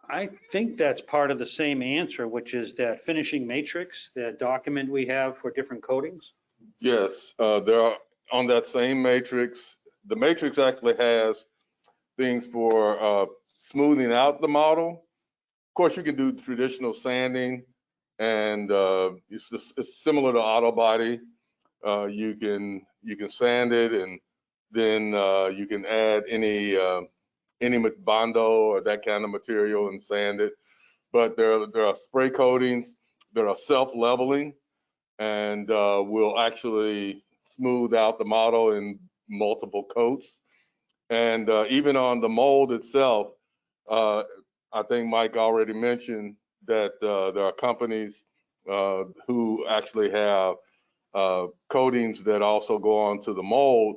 I think that's part of the same answer, which is that finishing matrix, that document we have for different coatings. Yes, there are on that same matrix. The matrix actually has things for smoothing out the model. Of course, you can do traditional sanding, and it's similar to auto body. You can sand it, and then you can add any Bondo or that kind of material and sand it. But there are spray coatings that are self-leveling and will actually smooth out the model in multiple coats. And even on the mold itself, I think Mike already mentioned that there are companies who actually have coatings that also go onto the mold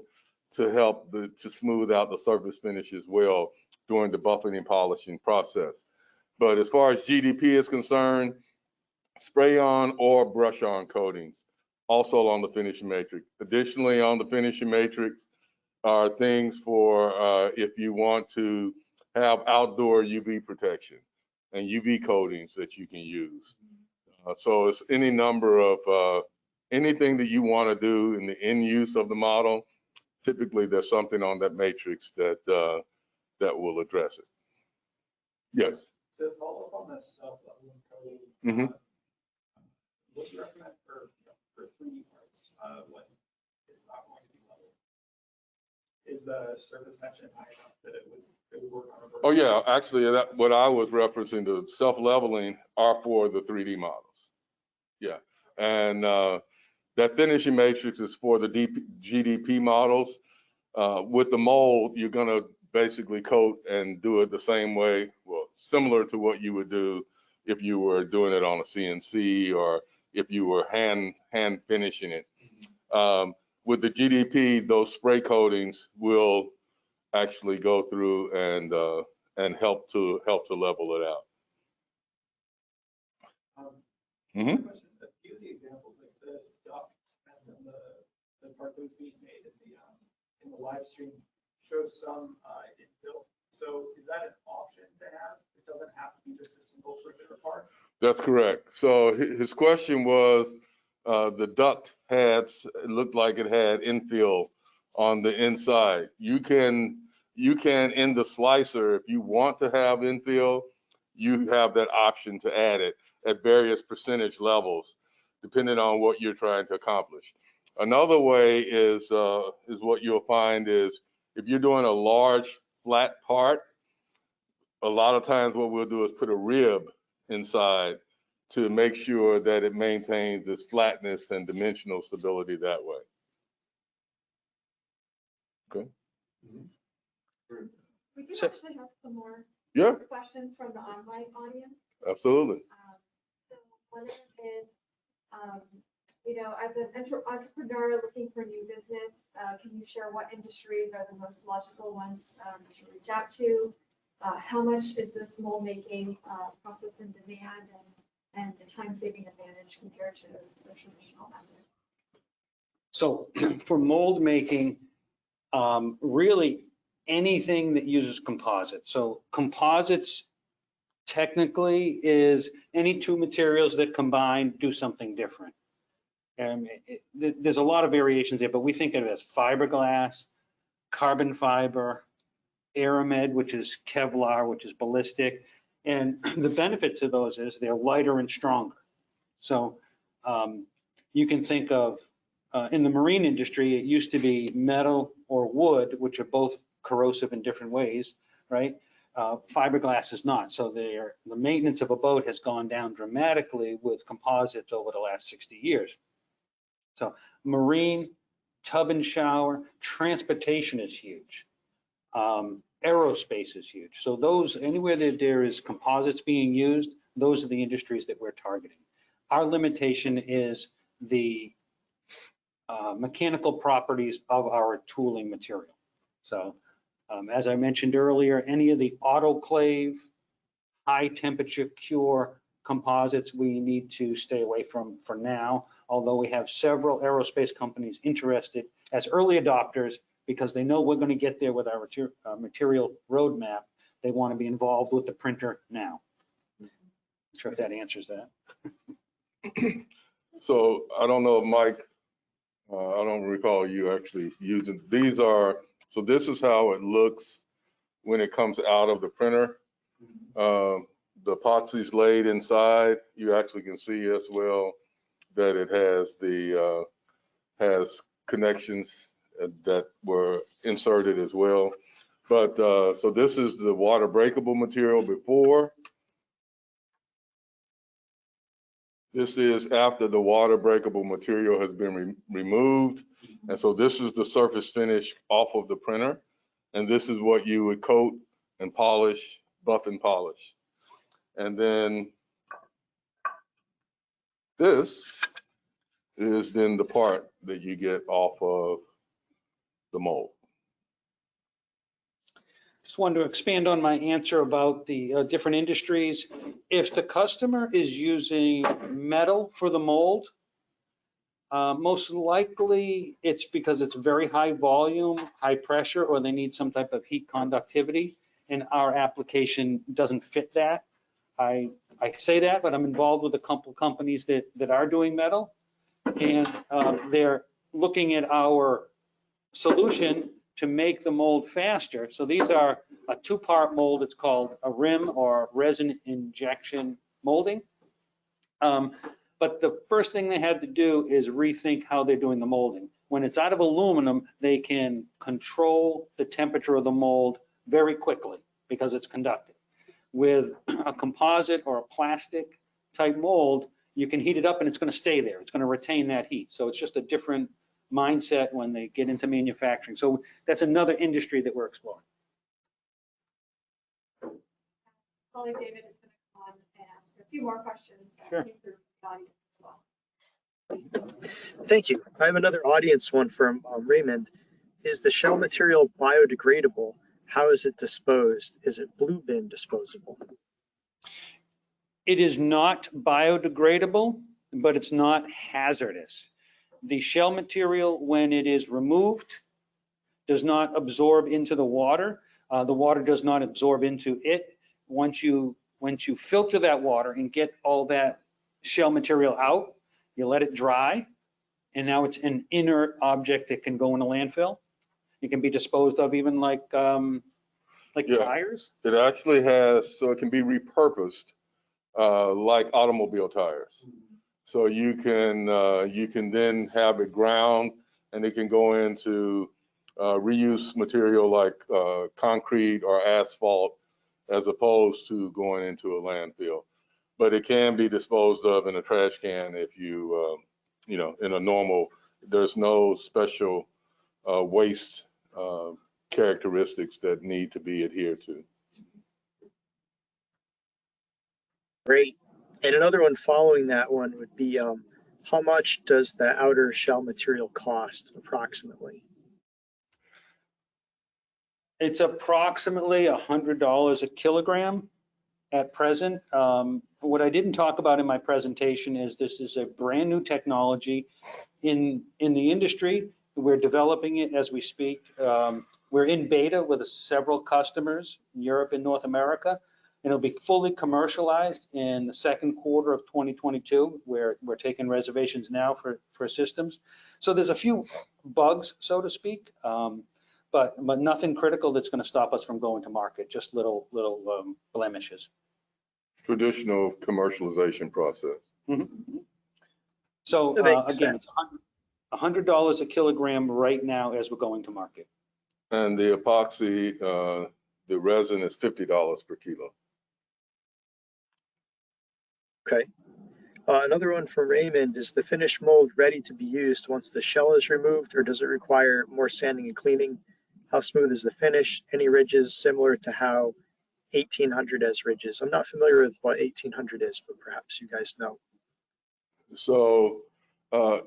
to help to smooth out the surface finish as well during the buffing and polishing process. But as far as GDP is concerned, spray on or brush on coatings also on the finishing matrix. Additionally, on the finishing matrix are things for if you want to have outdoor UV protection and UV coatings that you can use. So it's any number of anything that you want to do in the end use of the model. Typically, there's something on that matrix that that will address it. Yes. To follow up on the self-leveling coating, Mm-hmm. what do you recommend for 3D parts when it's not going to be leveled? Is the surface tension high enough that it would work on a vertical? Oh yeah, actually, what I was referencing to self-leveling are for the 3D models. Yeah, and that finishing matrix is for the GDP models. With the mold, you're gonna basically coat and do it the same way, well, similar to what you would do if you were doing it on a CNC or if you were hand finishing it. With the GDP, those spray coatings will actually go through and help to level it out. Mm-hmm. A few of the examples, like the duct and then the part that was being made in the live stream shows some infill. So is that an option to have? It doesn't have to be just a single perimeter part? That's correct. So his question was, the duct it looked like it had infill on the inside. You can in the slicer, if you want to have infill, you have that option to add it at various percentage levels, depending on what you're trying to accomplish. Another way is what you'll find is if you're doing a large flat part, a lot of times what we'll do is put a rib inside to make sure that it maintains its flatness and dimensional stability that way. Okay. We do So- actually have some more Yeah, questions from the online audience. absolutely. So one of them is, as an entrepreneur looking for new business, can you share what industries are the most logical ones to reach out to? How much is this mold making process in demand and the time saving advantage compared to the traditional method? So for mold making, really anything that uses composites. So composites technically is any two materials that combine do something different. And there's a lot of variations there, but we think of it as fiberglass, carbon fiber, Aramid, which is Kevlar, which is ballistic. And the benefit to those is they're lighter and stronger. So you can think of, in the marine industry, it used to be metal or wood, which are both corrosive in different ways, right? Fiberglass is not. So the maintenance of a boat has gone down dramatically with composites over the last 60 years. So marine, tub and shower, transportation is huge. Aerospace is huge. So those, anywhere that there is composites being used, those are the industries that we're targeting. Our limitation is the mechanical properties of our tooling material. So as I mentioned earlier, any of the autoclave, high temperature cure composites we need to stay away from for now, although we have several aerospace companies interested as early adopters because they know we're going to get there with our material roadmap. They want to be involved with the printer now. Not sure if that answers that. So I don't know, Mike, I don't recall you actually using, these are, so this is how it looks when it comes out of the printer. The epoxy's laid inside. You actually can see as well that it has has connections that were inserted as well. But so this is the water breakable material before. This is after the water breakable material has been removed. And so this is the surface finish off of the printer. And this is what you would coat and polish, buff and polish. And then this is then the part that you get off of the mold. Just wanted to expand on my answer about the different industries. If the customer is using metal for the mold, most likely it's because it's very high volume, high pressure, or they need some type of heat conductivity, and our application doesn't fit that. I say that, but I'm involved with a couple companies that are doing metal, and they're looking at our solution to make the mold faster. So these are a two-part mold. It's called a rim or resin injection molding. But the first thing they had to do is rethink how they're doing the molding. When it's out of aluminum, they can control the temperature of the mold very quickly because it's conductive. With a composite or a plastic type mold, you can heat it up and it's going to stay there. It's going to retain that heat. So it's just a different mindset when they get into manufacturing. So that's another industry that we're exploring. Colleague David is going to come on and ask a few more questions that Sure. came through the audience as well. Thank you. I have another audience one from Raymond. Is the shell material biodegradable? How is it disposed? Is it blue bin disposable? It is not biodegradable, but it's not hazardous. The shell material, when it is removed, does not absorb into the water. The water does not absorb into it. Once you filter that water and get all that shell material out, you let it dry, and now it's an inert object that can go in a landfill. It can be disposed of even like Yeah. tires. It actually has, so it can be repurposed like automobile tires. So you can then have it ground, and it can go into reuse material like concrete or asphalt, as opposed to going into a landfill. But it can be disposed of in a trash can if you, in a normal, there's no special waste characteristics that need to be adhered to. Great. And another one following that one would be, how much does the outer shell material cost approximately? It's approximately $100 a kilogram at present. What I didn't talk about in my presentation is this is a brand new technology in the industry. We're developing it as we speak. We're in beta with several customers in Europe and North America, and it'll be fully commercialized in the second quarter of 2022. We're taking reservations now for systems. So there's a few bugs, so to speak, but nothing critical that's going to stop us from going to market, just little blemishes. Traditional commercialization process. Mm-hmm. So again, it's $100 a kilogram right now as we're going to market. And the epoxy, the resin is $50 per kilo. Okay. Another one from Raymond, is the finished mold ready to be used once the shell is removed, or does it require more sanding and cleaning? How smooth is the finish? Any ridges similar to how 1800 has ridges? I'm not familiar with what 1800 is, but perhaps you guys know. So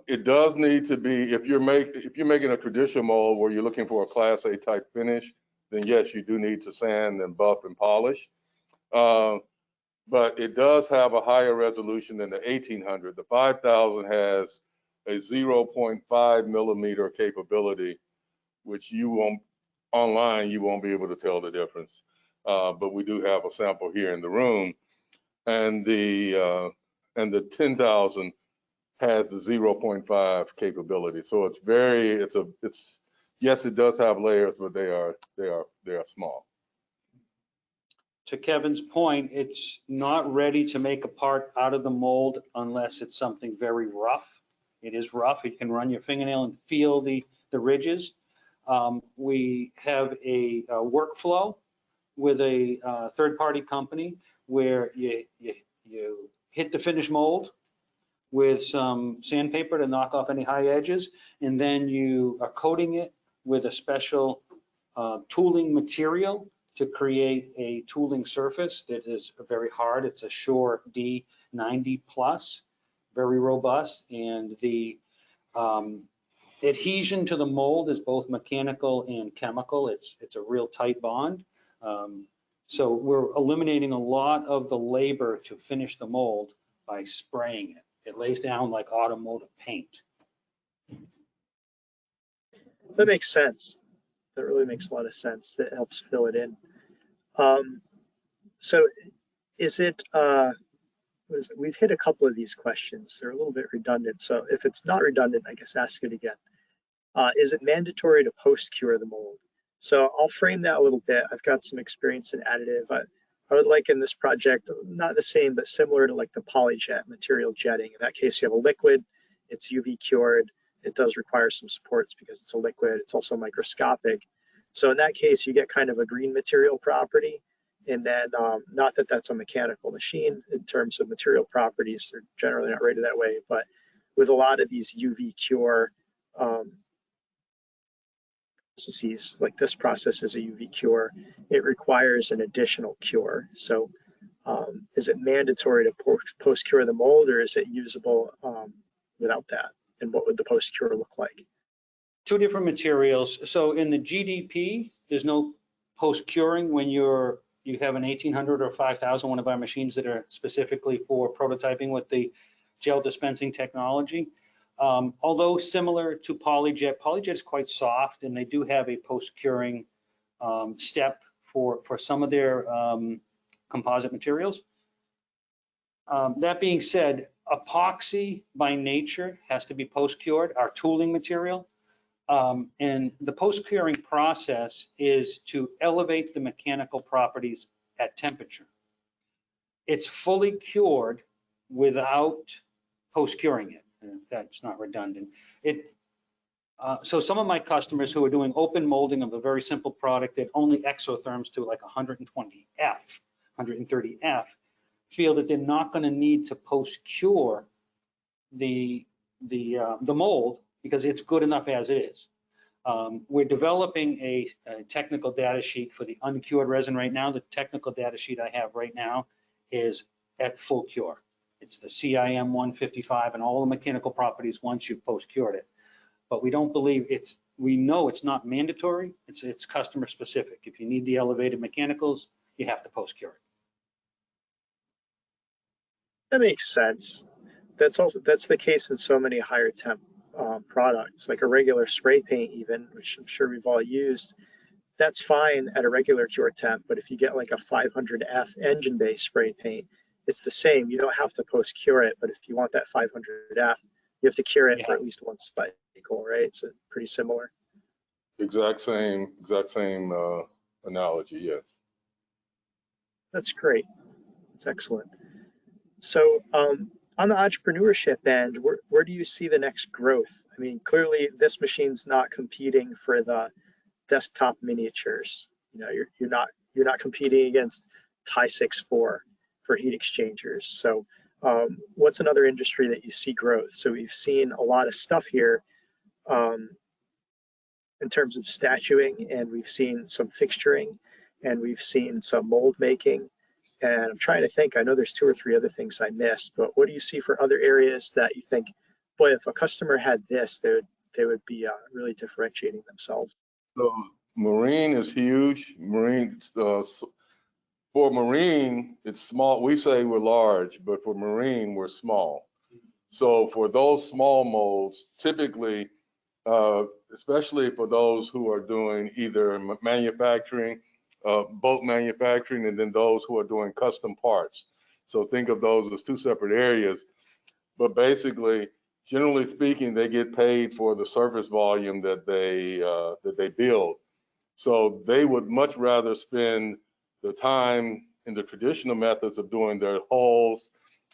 it does need to be, if you're making a traditional mold where you're looking for a Class A type finish, then yes, you do need to sand and buff and polish. But it does have a higher resolution than the 1800. The 5000 has a 0.5 millimeter capability, which you won't, online, you won't be able to tell the difference. But we do have a sample here in the room. And the 10,000 has a 0.5 capability. So yes, it does have layers, but they are small. To Kevin's point, it's not ready to make a part out of the mold unless it's something very rough. It is rough. You can run your fingernail and feel the ridges. We have a workflow with a third-party company where you hit the finished mold with some sandpaper to knock off any high edges, and then you are coating it with a special tooling material to create a tooling surface that is very hard. It's a Shore D90 plus, very robust, and the adhesion to the mold is both mechanical and chemical. It's a real tight bond. So we're eliminating a lot of the labor to finish the mold by spraying it. It lays down like automotive paint. That makes sense. That really makes a lot of sense. It helps fill it in. So is it, we've hit a couple of these questions. They're a little bit redundant. So if it's not redundant, I guess ask it again. Is it mandatory to post-cure the mold? So I'll frame that a little bit. I've got some experience in additive. I would liken this project, not the same, but similar to like the polyjet material jetting. In that case, you have a liquid, it's UV cured. It does require some supports because it's a liquid. It's also microscopic. So in that case, you get kind of a green material property. And then not that that's a mechanical machine in terms of material properties, they're generally not rated that way, but with a lot of these UV cure processes, like this process is a UV cure, it requires an additional cure. So is it mandatory to post-cure the mold, or is it usable without that? And what would the post-cure look like? Two different materials. So in the GDP, there's no post-curing when you have an 1800 or 5000, one of our machines that are specifically for prototyping with the gel dispensing technology. Although similar to polyjet, polyjet is quite soft, and they do have a post-curing step for some of their composite materials. That being said, Epoxy by nature has to be post-cured, our tooling material. And the post-curing process is to elevate the mechanical properties at temperature. It's fully cured without post-curing it, and if that's not redundant. So some of my customers who are doing open molding of a very simple product that only exotherms to like 120F, 130F, feel that they're not going to need to post-cure the mold because it's good enough as it is. We're developing a technical data sheet for the uncured resin right now. The technical data sheet I have right now is at full cure. It's the CIM 155 and all the mechanical properties once you've post-cured it. But we don't believe we know it's not mandatory. It's customer specific. If you need the elevated mechanicals, you have to post-cure it. That makes sense. That's the case in so many higher temp products, like a regular spray paint even, which I'm sure we've all used. That's fine at a regular cure temp, but if you get like a 500F engine-based spray paint, it's the same. You don't have to post-cure it, but if you want that 500F, you have to cure it for at least one cycle, right? It's pretty similar. Exact same analogy, yes. That's great. That's excellent. So on the entrepreneurship end, where do you see the next growth? I mean, clearly this machine's not competing for the desktop miniatures. You know, you're not competing against Sykes for heat exchangers. So what's another industry that you see growth? So we've seen a lot of stuff here in terms of statuing, and we've seen some fixturing, and we've seen some mold making. And I'm trying to think, I know there's 2 or 3 other things I missed, but what do you see for other areas that you think, boy, if a customer had this, they would be really differentiating themselves? So marine is huge. For marine, it's small. We say we're large, but for marine, we're small. So for those small molds, typically, especially for those who are doing either manufacturing, boat manufacturing, and then those who are doing custom parts. So think of those as 2 separate areas. But basically, generally speaking, they get paid for the surface volume that they build. So they would much rather spend the time in the traditional methods of doing their hulls,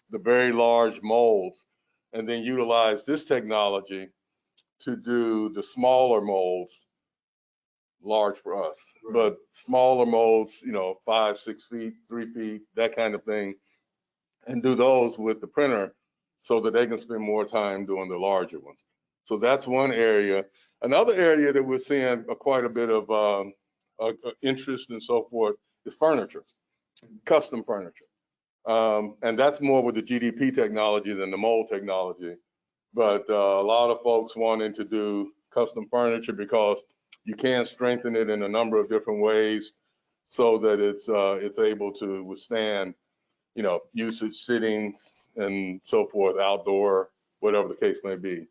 the very large molds, and then utilize this technology to do the smaller molds, large for us, but smaller molds, 5, 6 feet, 3 feet, that kind of thing, and do those with the printer so that they can spend more time doing the larger ones. So that's one area. Another area that we're seeing quite a bit of interest and so forth is furniture, custom furniture. And that's more with the GDP technology than the mold technology. But a lot of folks wanting to do custom furniture because you can strengthen it in a number of different ways so that it's able to withstand, usage, sitting, and so forth, outdoor, whatever the case may be.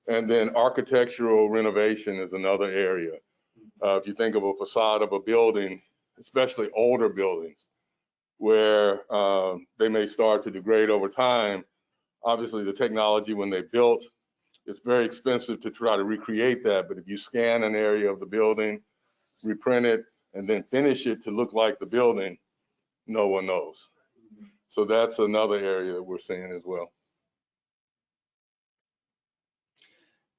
And then architectural renovation is another area. If you think of a facade of a building, especially older buildings, where they may start to degrade over time, obviously the technology when they built, it's very expensive to try to recreate that. But if you scan an area of the building, reprint it, and then finish it to look like the building, no one knows. So that's another area that we're seeing as well.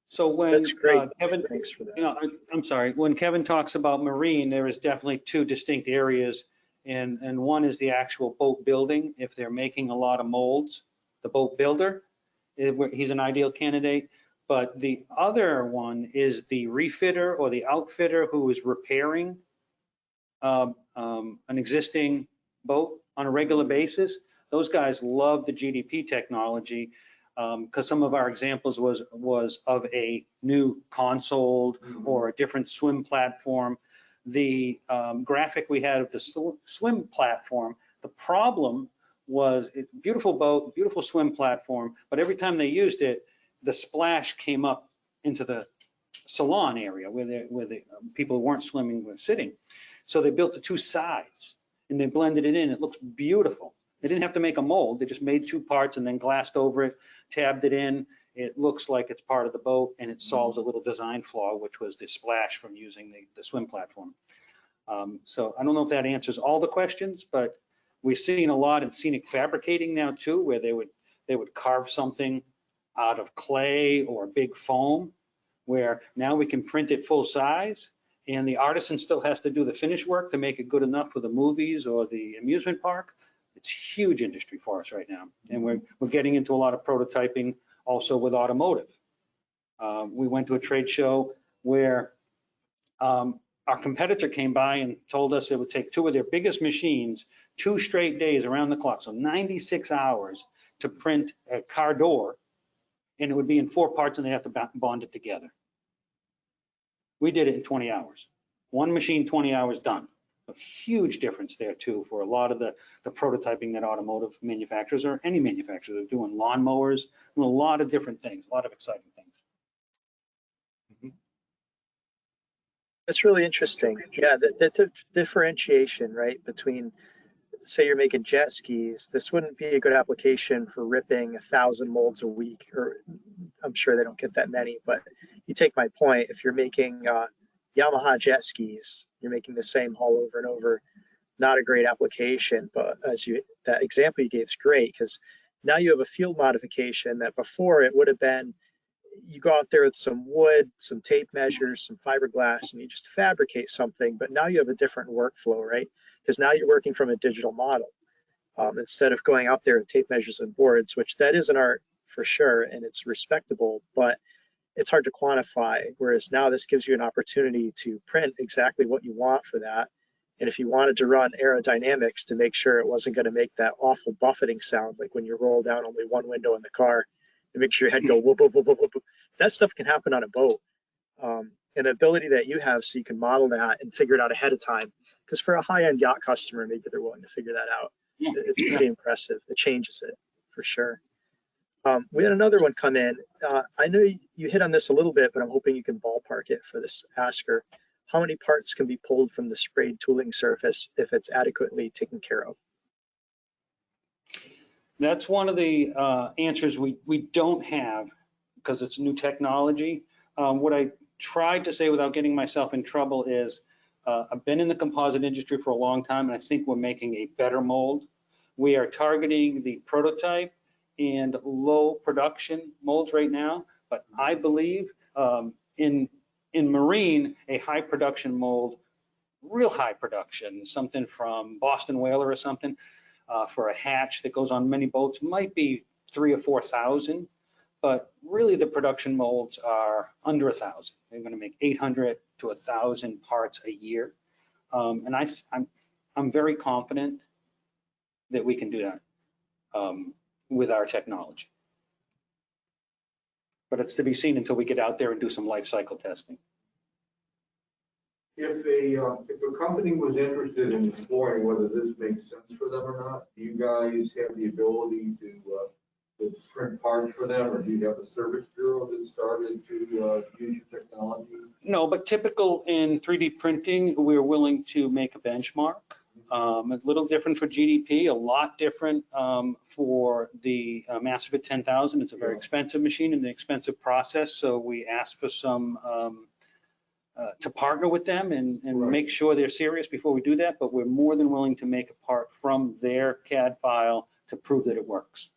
So when That's great. Kevin, Thanks for that. I'm sorry, when Kevin talks about marine, there is definitely 2 distinct areas. And one is the actual boat building. If they're making a lot of molds, the boat builder, he's an ideal candidate. But the other one is the refitter or the outfitter who is repairing an existing boat on a regular basis. Those guys love the GDP technology because some of our examples was of a new console or a different swim platform. The graphic we had of the swim platform, the problem was beautiful boat, beautiful swim platform, but every time they used it, the splash came up into the salon area where the people who weren't swimming were sitting. So they built the 2 sides and they blended it in. It looks beautiful. They didn't have to make a mold. They just made 2 parts and then glassed over it, tabbed it in. It looks like it's part of the boat, and it solves a little design flaw, which was the splash from using the swim platform. So I don't know if that answers all the questions, but we're seeing a lot in scenic fabricating now too, where they would carve something out of clay or big foam, where now we can print it full size, and the artisan still has to do the finish work to make it good enough for the movies or the amusement park. It's huge industry for us right now, and we're getting into a lot of prototyping also with automotive. We went to a trade show where our competitor came by and told us it would take 2 of their biggest machines 2 straight days around the clock, so 96 hours to print a car door, and it would be in 4 parts and they have to bond it together. We did it in 20 hours. 1 machine, 20 hours done. A huge difference there too for a lot of the prototyping that automotive manufacturers or any manufacturers are doing, lawnmowers, a lot of different things, a lot of exciting things. That's really interesting. Yeah, the differentiation, right, between, say you're making jet skis, this wouldn't be a good application for ripping 1,000 molds a week, or I'm sure they don't get that many, but you take my point. If you're making Yamaha jet skis, you're making the same hull over and over, not a great application. But that example you gave is great, because now you have a field modification that before it would have been, you go out there with some wood, some tape measures, some fiberglass, and you just fabricate something. But now you have a different workflow, right? Because now you're working from a digital model instead of going out there with tape measures and boards, which that is an art for sure, and it's respectable, but it's hard to quantify. Whereas now this gives you an opportunity to print exactly what you want for that. And if you wanted to run aerodynamics to make sure it wasn't going to make that awful buffeting sound, like when you roll down only one window in the car, and make sure your head go whoop, whoop, whoop, whoop, whoop. That stuff can happen on a boat. An ability that you have so you can model that and figure it out ahead of time. Because for a high-end yacht customer, maybe they're willing to figure that out. Yeah. It's pretty impressive. It changes it for sure. We had another one come in. I know you hit on this a little bit, but I'm hoping you can ballpark it for this asker. How many parts can be pulled from the sprayed tooling surface if it's adequately taken care of? That's one of the answers we don't have because it's new technology. What I tried to say without getting myself in trouble is I've been in the composite industry for a long time, and I think we're making a better mold. We are targeting the prototype and low production molds right now, but I believe in marine, a high production mold, real high production, something from Boston Whaler or something, for a hatch that goes on many boats might be 3,000 or 4,000, but really the production molds are under 1,000. They're going to make 800 to 1,000 parts a year, and I'm very confident that we can do that with our technology. But it's to be seen until we get out there and do some life cycle testing. If a company was interested in exploring whether this makes sense for them or not, do you guys have the ability to print parts for them, or do you have a service bureau that started to use your technology? No, but typical in 3D printing, we're willing to make a benchmark. A little different for GDP, a lot different for the Massivit 10,000. It's a very expensive machine and an expensive process, so we ask for some to partner with them and make sure they're serious before we do that, but we're more than willing to make a part from their CAD file to prove that it works.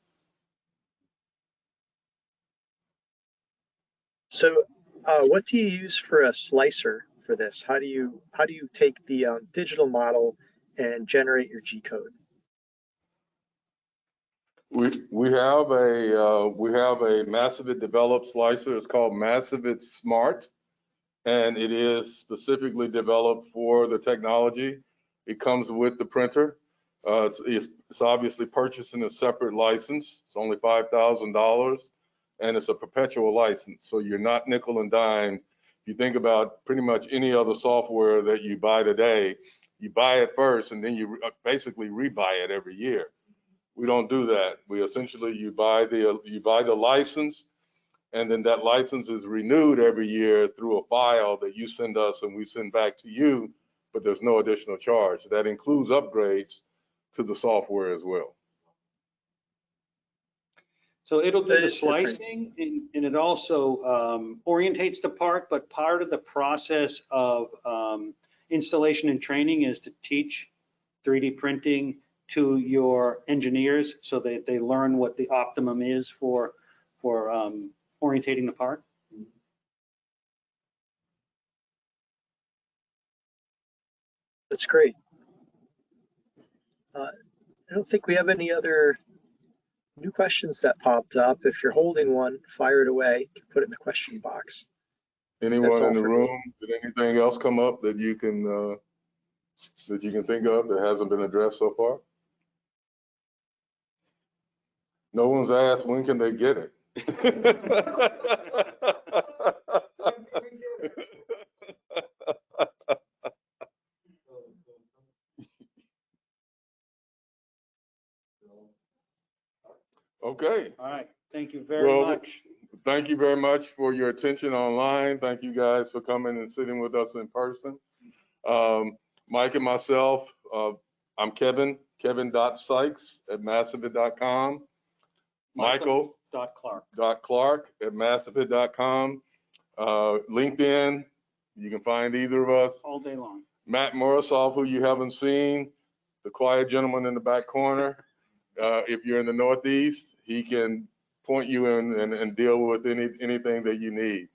So what do you use for a slicer for this? How do you take the digital model and generate your G code? We have a Massivit developed slicer. It's called Massivit Smart, and it is specifically developed for the technology. It comes with the printer. It's obviously purchasing a separate license. It's only $5,000, and it's a perpetual license. So you're not nickel and dime. If you think about pretty much any other software that you buy today, you buy it first, and then you basically rebuy it every year. We don't do that. We essentially, you buy the license, and then that license is renewed every year through a file that you send us and we send back to you, but there's no additional charge. That includes upgrades to the software as well. So it'll do That the is different. slicing and it also orientates the part, but part of the process of installation and training is to teach 3D printing to your engineers so that they learn what the optimum is for orientating the part. That's great. I don't think we have any other new questions that popped up. If you're holding one, fire it away. You can put it in the question box. Anyone all in the for me. room, did anything else come up that you can think of that hasn't been addressed so far? No one's asked, when can they get it? Okay. All right, thank you very Well, much. Thank you very much for your attention online. Thank you guys for coming and sitting with us in person. Mike and myself, I'm Kevin.Sykes at Massivit.com. Michael.Clark at Massivit.com. LinkedIn, you can find either of us. All day long. Matt Morisoff, who you haven't seen, the quiet gentleman in the back corner. If you're in the Northeast, he can point you in and deal with anything that you need.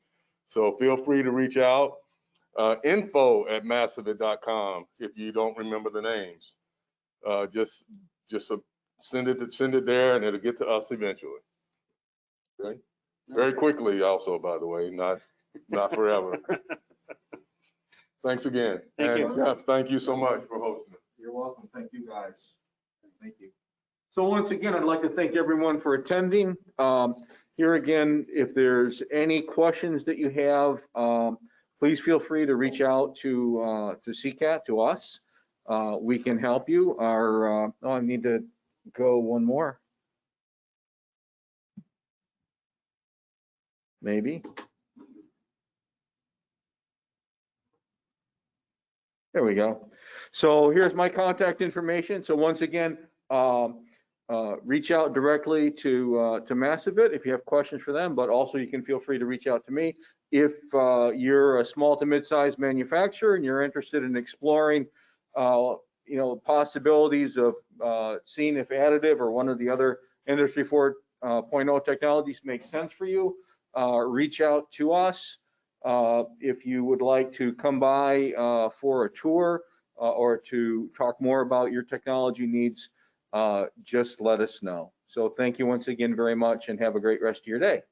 So feel free to reach out. Info at Massivit.com if you don't remember the names. Just send it there and it'll get to us eventually. Okay? Very quickly also, by the way, not forever. Thanks again. Thank you. And Jeff, thank you so much for hosting. You're welcome. Thank you, guys. Thank you. So once again, I'd like to thank everyone for attending. Here again, if there's any questions that you have, please feel free to reach out to CCAT, to us. We can help you. I need to go one more. Maybe. There we go. So here's my contact information. So once again, reach out directly to Massivit if you have questions for them, but also you can feel free to reach out to me. If you're a small to mid-sized manufacturer and you're interested in exploring, possibilities of seeing if additive or one of the other Industry 4.0 technologies makes sense for you, reach out to us. If you would like to come by for a tour or to talk more about your technology needs, just let us know. So thank you once again very much and have a great rest of your day.